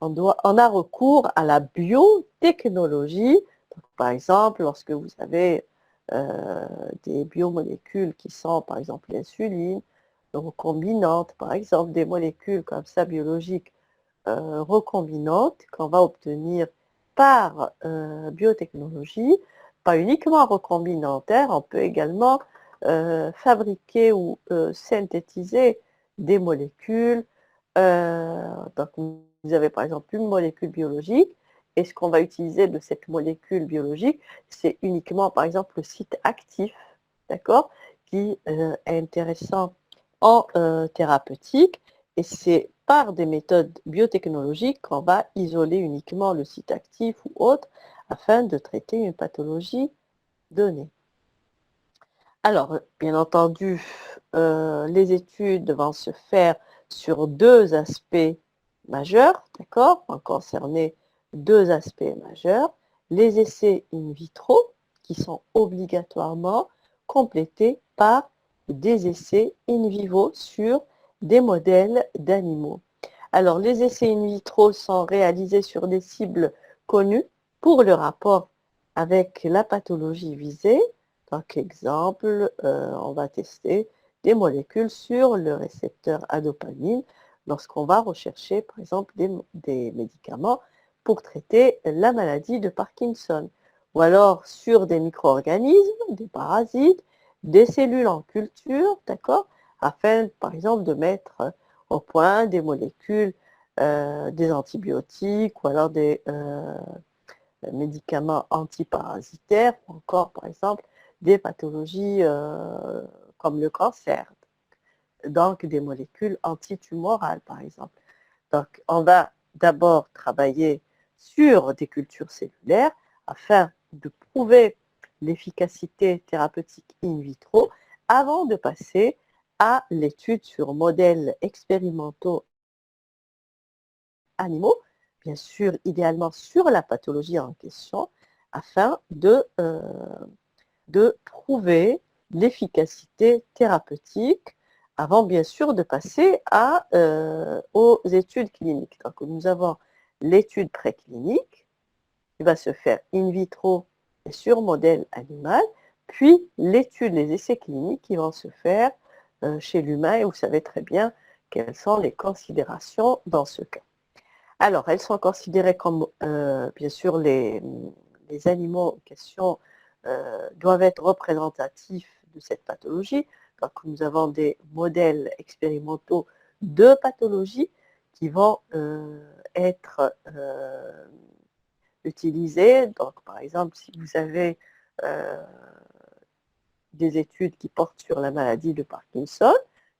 on a recours à la biotechnologie. Donc, par exemple, lorsque vous avez des biomolécules qui sont, par exemple, l'insuline, recombinantes, par exemple, des molécules comme ça biologiques recombinantes qu'on va obtenir par biotechnologie, pas uniquement recombinantes, on peut également fabriquer ou synthétiser des molécules. Donc, vous avez par exemple une molécule biologique, et ce qu'on va utiliser de cette molécule biologique, c'est uniquement par exemple le site actif, d'accord, qui est intéressant en thérapeutique, et c'est par des méthodes biotechnologiques qu'on va isoler uniquement le site actif ou autre afin de traiter une pathologie donnée. Alors, bien entendu, les études vont se faire sur deux aspects majeurs, d'accord, vont concerner deux aspects majeurs, les essais in vitro, qui sont obligatoirement complétés par des essais in vivo sur des modèles d'animaux. Alors, les essais in vitro sont réalisés sur des cibles connues pour le rapport avec la pathologie visée. Donc, exemple, on va tester des molécules sur le récepteur à dopamine lorsqu'on va rechercher, par exemple, des médicaments pour traiter la maladie de Parkinson. Ou alors sur des micro-organismes, des parasites, des cellules en culture, d'accord, afin, par exemple, de mettre au point des molécules, des antibiotiques ou alors des médicaments antiparasitaires, ou encore, par exemple, des pathologies comme le cancer, donc des molécules antitumorales, par exemple. Donc, on va d'abord travailler sur des cultures cellulaires afin de prouver l'efficacité thérapeutique in vitro avant de passer à l'étude sur modèles expérimentaux animaux, bien sûr, idéalement sur la pathologie en question, afin de prouver l'efficacité thérapeutique avant, bien sûr, de passer aux études cliniques. Donc, nous avons l'étude préclinique qui va se faire in vitro et sur modèle animal, puis l'étude, les essais cliniques qui vont se faire chez l'humain, et vous savez très bien quelles sont les considérations dans ce cas. Alors, elles sont considérées comme, bien sûr, les animaux en question doivent être représentatifs de cette pathologie. Donc, nous avons des modèles expérimentaux de pathologie qui vont être utilisés. Donc, par exemple, si vous avez des études qui portent sur la maladie de Parkinson,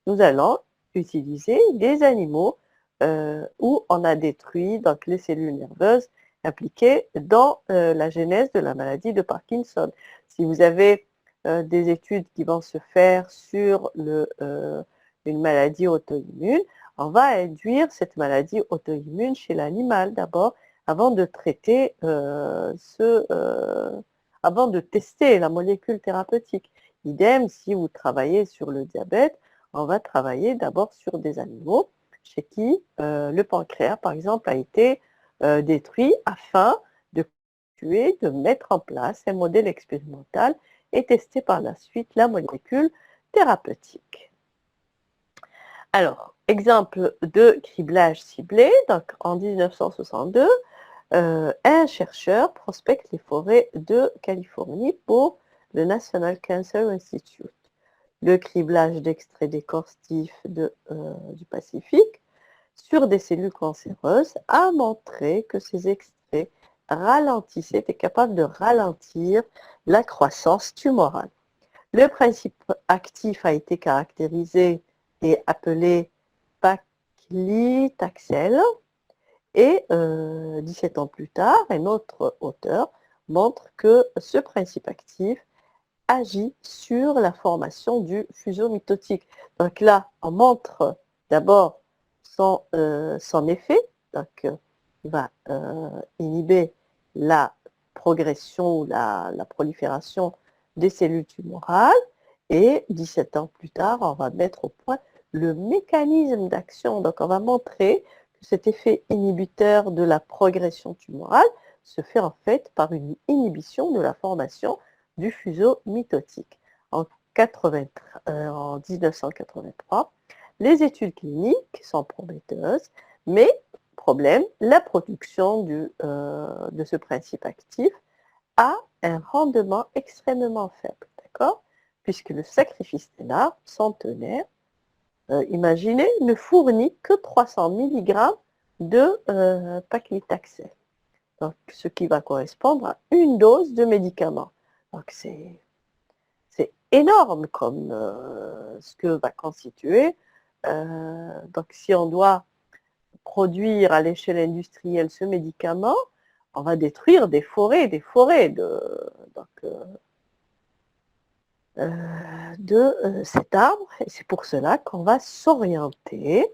nous allons utiliser des animaux où on a détruit donc, les cellules nerveuses impliquées dans la genèse de la maladie de Parkinson. Si vous avez des études qui vont se faire sur une maladie auto-immune, on va induire cette maladie auto-immune chez l'animal d'abord, avant de traiter avant de tester la molécule thérapeutique. Idem, si vous travaillez sur le diabète, on va travailler d'abord sur des animaux chez qui le pancréas, par exemple, a été détruit afin de tuer, de mettre en place un modèle expérimental et tester par la suite la molécule thérapeutique. Alors, exemple de criblage ciblé, donc en 1962, un chercheur prospecte les forêts de Californie pour le National Cancer Institute. Le criblage d'extraits d'écorce-tifs du Pacifique sur des cellules cancéreuses a montré que ces extraits étaient capables de ralentir la croissance tumorale. Le principe actif a été caractérisé et appelé paclitaxel. Et 17 ans plus tard, un autre auteur montre que ce principe actif agit sur la formation du fuseau mitotique. Donc là, on montre d'abord son effet. Donc, il va inhiber la progression, la prolifération des cellules tumorales. Et 17 ans plus tard, on va mettre au point le mécanisme d'action. Donc, on va montrer que cet effet inhibiteur de la progression tumorale se fait en fait par une inhibition de la formation du fuseau mitotique. En 1983, les études cliniques sont prometteuses, mais problème, la production de ce principe actif a un rendement extrêmement faible, d'accord? Puisque le sacrifice stéllaire, centenaire, imaginez, ne fournit que 300 mg de paclitaxel, donc ce qui va correspondre à une dose de médicament. Donc c'est énorme comme ce que va constituer. Donc si on doit produire à l'échelle industrielle ce médicament, on va détruire des forêts de cet arbre. Et c'est pour cela qu'on va s'orienter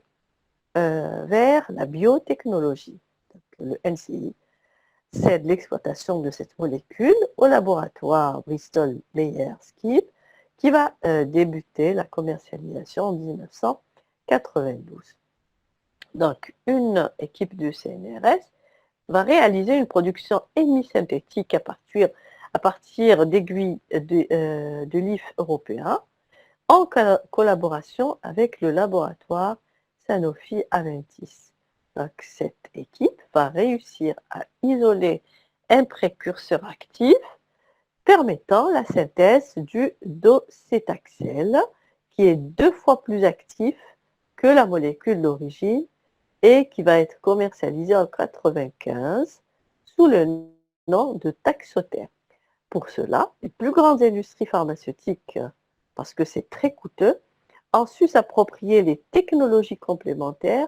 vers la biotechnologie. Donc, le NCI cède l'exploitation de cette molécule au laboratoire Bristol-Myers Squibb, qui va débuter la commercialisation en 1992. Donc, une équipe du CNRS va réaliser une production hémisynthétique à partir d'aiguilles de l'IF européen en collaboration avec le laboratoire Sanofi Aventis. Donc, cette équipe va réussir à isoler un précurseur actif permettant la synthèse du docétaxel, qui est 2 fois plus actif que la molécule d'origine et qui va être commercialisé en 1995 sous le nom de Taxotere. Pour cela, les plus grandes industries pharmaceutiques, parce que c'est très coûteux, ont su s'approprier les technologies complémentaires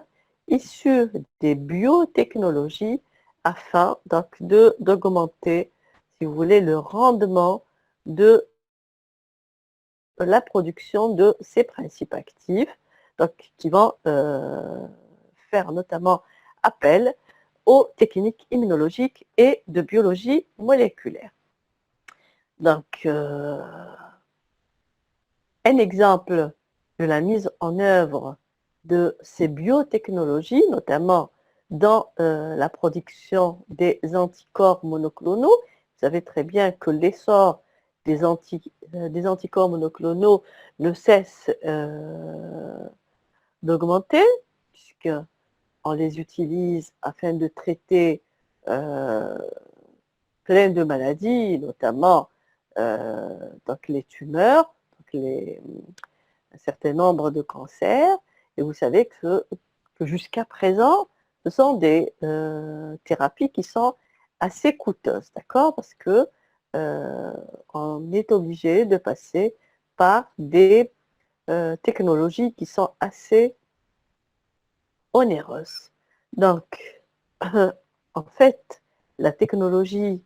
issues des biotechnologies afin donc d'augmenter, si vous voulez, le rendement de la production de ces principes actifs, donc qui vont faire notamment appel aux techniques immunologiques et de biologie moléculaire. Donc, un exemple de la mise en œuvre de ces biotechnologies, notamment dans la production des anticorps monoclonaux. Vous savez très bien que l'essor des anticorps monoclonaux ne cesse d'augmenter, puisqu'on les utilise afin de traiter plein de maladies, notamment donc les tumeurs, donc un certain nombre de cancers. Et vous savez que jusqu'à présent, ce sont des thérapies qui sont assez coûteuses, d'accord? Parce que on est obligé de passer par des technologies qui sont assez onéreuse. Donc, en fait, la technologie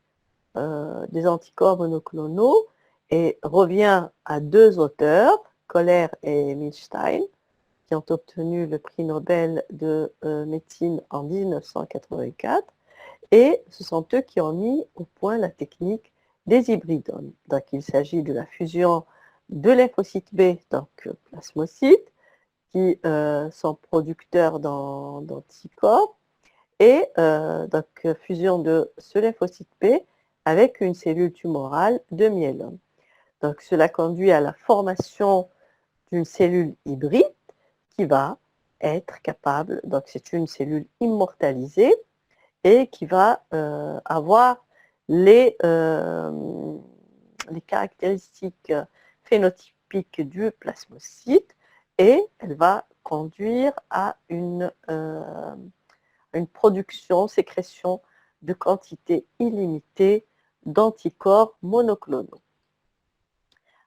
des anticorps monoclonaux revient à deux auteurs, Kohler et Milstein, qui ont obtenu le prix Nobel de médecine en 1984. Et ce sont eux qui ont mis au point la technique des hybridomes. Donc, il s'agit de la fusion de lymphocytes B, donc plasmocytes, qui sont producteurs d'anticorps, et donc fusion de ce lymphocyte B avec une cellule tumorale de myélome. Donc, cela conduit à la formation d'une cellule hybride qui va être capable, donc c'est une cellule immortalisée, et qui va avoir les caractéristiques phénotypiques du plasmocyte, et elle va conduire à une production, sécrétion de quantités illimitées d'anticorps monoclonaux.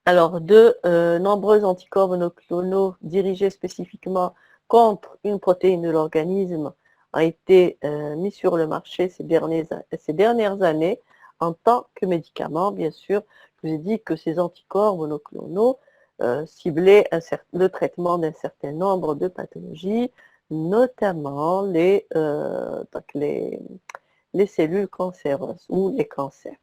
Alors, de nombreux anticorps monoclonaux dirigés spécifiquement contre une protéine de l'organisme ont été mis sur le marché ces dernières années en tant que médicaments. Bien sûr, je vous ai dit que ces anticorps monoclonaux ciblaient le traitement d'un certain nombre de pathologies, notamment les cellules cancéreuses ou les cancers.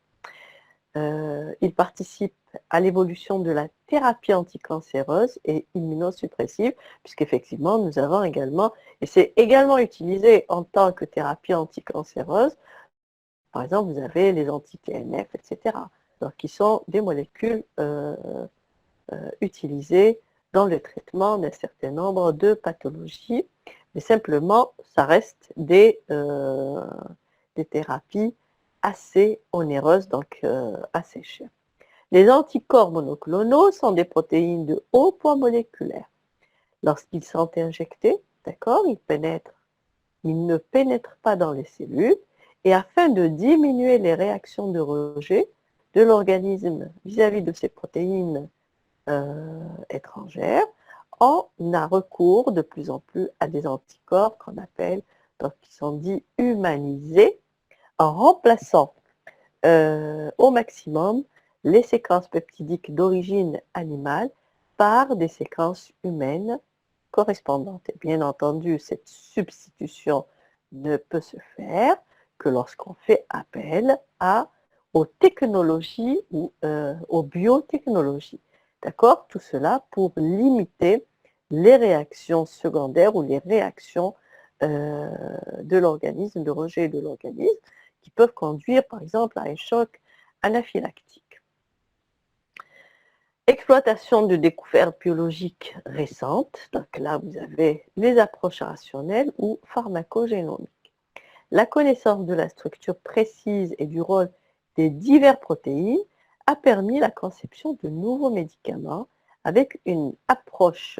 Il participe à l'évolution de la thérapie anticancéreuse et immunosuppressive, puisqu'effectivement, nous avons également, et c'est également utilisé en tant que thérapie anticancéreuse, par exemple, vous avez les anti-TNF, etc., donc qui sont des molécules utilisées dans le traitement d'un certain nombre de pathologies, mais simplement, ça reste des thérapies assez onéreuses, donc assez chères. Les anticorps monoclonaux sont des protéines de haut poids moléculaire. Lorsqu'ils sont injectés, d'accord, ils ne pénètrent pas dans les cellules, et afin de diminuer les réactions de rejet de l'organisme vis-à-vis de ces protéines étrangères, on a recours de plus en plus à des anticorps qu'on appelle, donc qui sont dits humanisés, en remplaçant au maximum les séquences peptidiques d'origine animale par des séquences humaines correspondantes. Et bien entendu, cette substitution ne peut se faire que lorsqu'on fait appel aux technologies ou aux biotechnologies. D'accord? Tout cela pour limiter les réactions secondaires ou les réactions de l'organisme, de rejet de l'organisme, qui peuvent conduire par exemple à un choc anaphylactique. Exploitation de découvertes biologiques récentes, donc là vous avez les approches rationnelles ou pharmacogénomiques. La connaissance de la structure précise et du rôle des diverses protéines a permis la conception de nouveaux médicaments avec une approche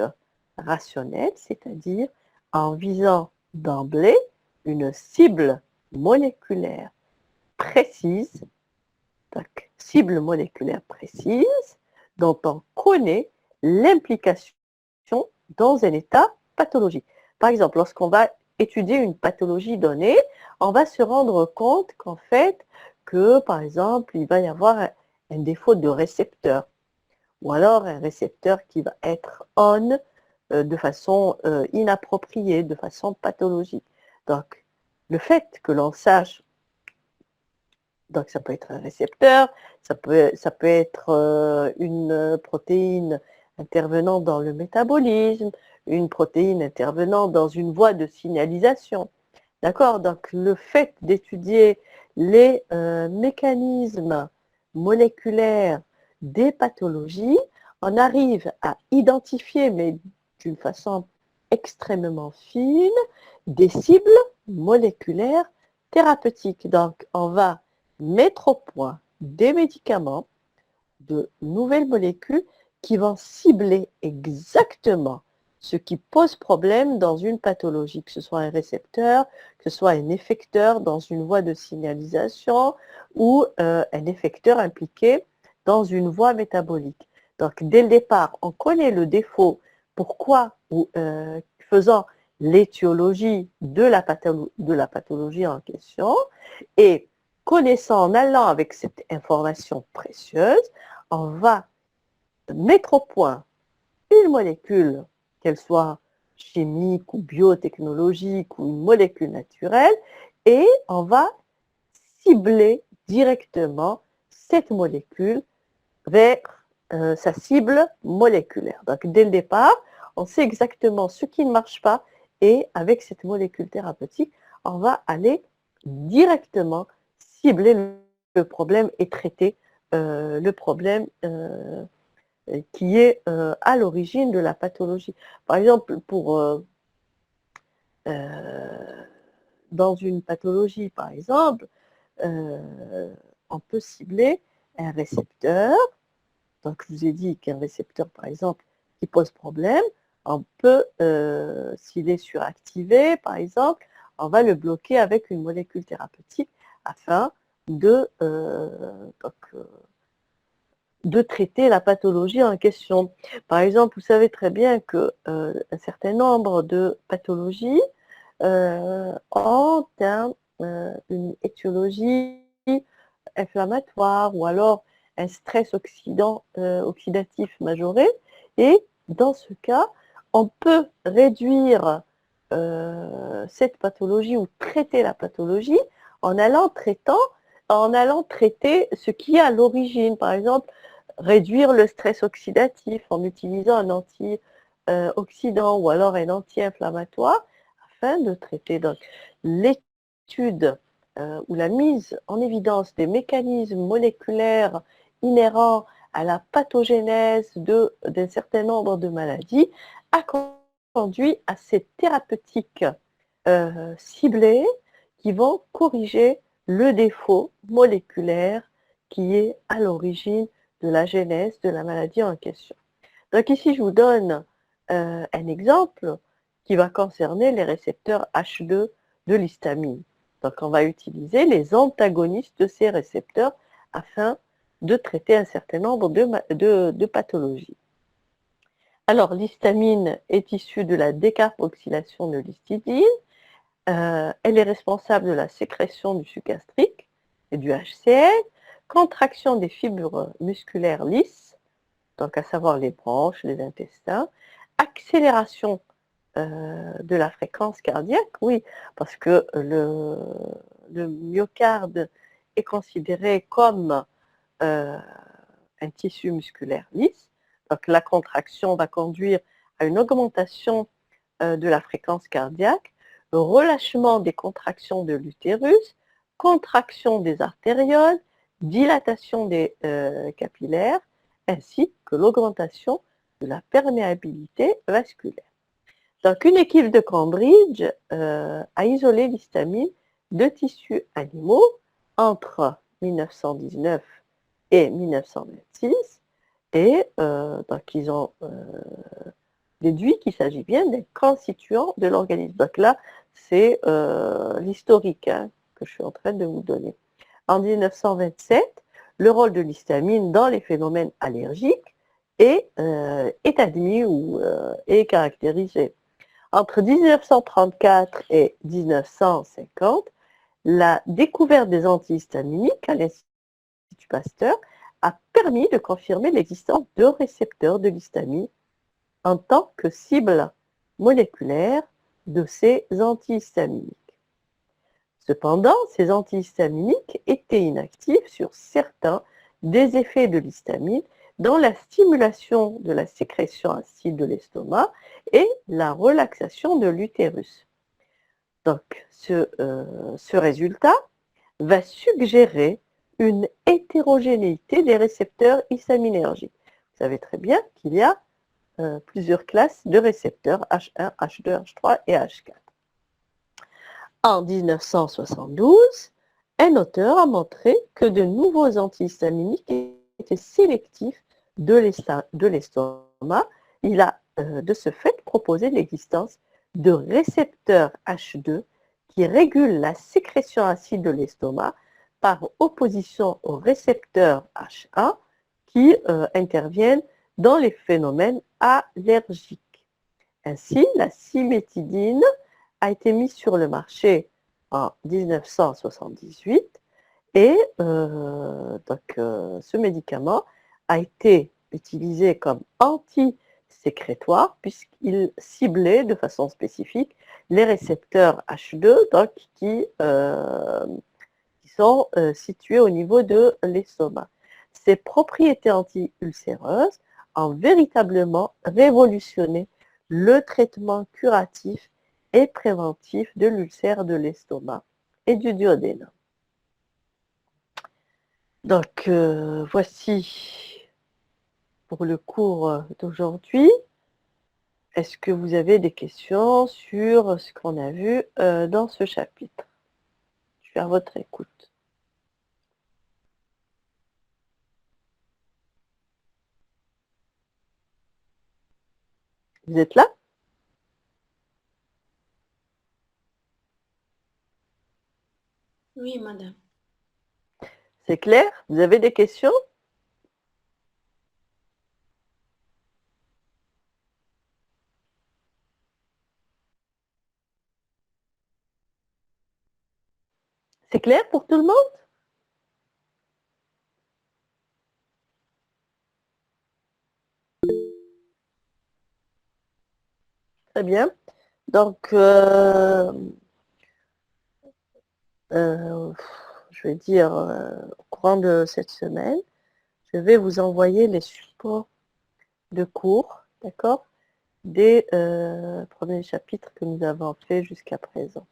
rationnelle, c'est-à-dire en visant d'emblée une cible moléculaire précise, donc cible moléculaire précise, dont on connaît l'implication dans un état pathologique. Par exemple, lorsqu'on va étudier une pathologie donnée, on va se rendre compte qu'en fait, par exemple, il va y avoir un défaut de récepteur, ou alors un récepteur qui va être on de façon inappropriée, de façon pathologique. Donc, le fait que l'on sache, donc ça peut être un récepteur, ça peut être une protéine intervenant dans le métabolisme, une protéine intervenant dans une voie de signalisation. D'accord? Donc le fait d'étudier les mécanismes moléculaires des pathologies, on arrive à identifier, mais d'une façon extrêmement fine, des cibles moléculaires thérapeutiques. Donc on va mettre au point des médicaments, de nouvelles molécules qui vont cibler exactement ce qui pose problème dans une pathologie, que ce soit un récepteur, que ce soit un effecteur dans une voie de signalisation ou un effecteur impliqué dans une voie métabolique. Donc dès le départ, on connaît le défaut, pourquoi ou faisant l'étiologie de la pathologie en question et connaissant, en allant avec cette information précieuse, on va mettre au point une molécule, qu'elle soit chimique ou biotechnologique ou une molécule naturelle, et on va cibler directement cette molécule vers sa cible moléculaire. Donc dès le départ, on sait exactement ce qui ne marche pas et avec cette molécule thérapeutique, on va aller directement cibler le problème et traiter le problème qui est à l'origine de la pathologie. Par exemple, dans une pathologie, par exemple, on peut cibler un récepteur. Donc, je vous ai dit qu'un récepteur, par exemple, qui pose problème, on peut, s'il est suractivé, par exemple, on va le bloquer avec une molécule thérapeutique afin de traiter la pathologie en question. Par exemple, vous savez très bien qu'un certain nombre de pathologies ont une étiologie inflammatoire ou alors un stress oxydatif majoré. Et dans ce cas, on peut réduire cette pathologie ou traiter la pathologie en allant traiter ce qui est à l'origine. Par exemple, réduire le stress oxydatif en utilisant un antioxydant ou alors un anti-inflammatoire afin de traiter. Donc, l'étude ou la mise en évidence des mécanismes moléculaires inhérents à la pathogénèse d'un certain nombre de maladies a conduit à ces thérapeutiques ciblées qui vont corriger le défaut moléculaire qui est à l'origine de la genèse de la maladie en question. Donc ici, je vous donne un exemple qui va concerner les récepteurs H2 de l'histamine. Donc on va utiliser les antagonistes de ces récepteurs afin de traiter un certain nombre de pathologies. Alors l'histamine est issue de la décarboxylation de l'histidine. Elle est responsable de la sécrétion du suc gastrique et du HCl, contraction des fibres musculaires lisses, donc à savoir les branches, les intestins, accélération de la fréquence cardiaque, oui, parce que le myocarde est considéré comme un tissu musculaire lisse, donc la contraction va conduire à une augmentation de la fréquence cardiaque, relâchement des contractions de l'utérus, contraction des artérioles, dilatation des capillaires, ainsi que l'augmentation de la perméabilité vasculaire. Donc, une équipe de Cambridge a isolé l'histamine de tissus animaux entre 1919 et 1926 et donc ils ont déduit qu'il s'agit bien d'un constituant de l'organisme. Donc là, c'est l'historique que je suis en train de vous donner. En 1927, le rôle de l'histamine dans les phénomènes allergiques est admis ou est caractérisé. Entre 1934 et 1950, la découverte des antihistaminiques à l'Institut Pasteur a permis de confirmer l'existence de récepteurs de l'histamine en tant que cible moléculaire de ces antihistaminiques. Cependant, ces antihistaminiques étaient inactifs sur certains des effets de l'histamine dans la stimulation de la sécrétion acide de l'estomac et la relaxation de l'utérus. Donc, ce résultat va suggérer une hétérogénéité des récepteurs histaminergiques. Vous savez très bien qu'il y a plusieurs classes de récepteurs H1, H2, H3 et H4. En 1972, un auteur a montré que de nouveaux antihistaminiques étaient sélectifs de l'estomac. Il a de ce fait proposé l'existence de récepteurs H2 qui régulent la sécrétion acide de l'estomac par opposition aux récepteurs H1 qui interviennent dans les phénomènes allergiques. Ainsi, la cimétidine a été mise sur le marché en 1978 et ce médicament a été utilisé comme anti-sécrétoire puisqu'il ciblait de façon spécifique les récepteurs H2 qui sont situés au niveau de l'estomac. Ces propriétés anti-ulcéreuses ont véritablement révolutionné le traitement curatif et préventif de l'ulcère de l'estomac et du duodénum. Donc, voici pour le cours d'aujourd'hui. Est-ce que vous avez des questions sur ce qu'on a vu dans ce chapitre? Je suis à votre écoute. Vous êtes là? Oui, madame. C'est clair? Vous avez des questions? C'est clair pour tout le monde? Très bien. Donc, je vais dire, au courant de cette semaine, je vais vous envoyer les supports de cours, d'accord, des premiers chapitres que nous avons fait jusqu'à présent.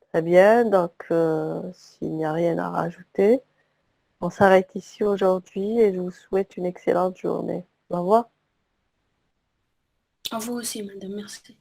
Très bien, donc s'il n'y a rien à rajouter, on s'arrête ici aujourd'hui et je vous souhaite une excellente journée. Au revoir. À vous aussi, madame. Merci.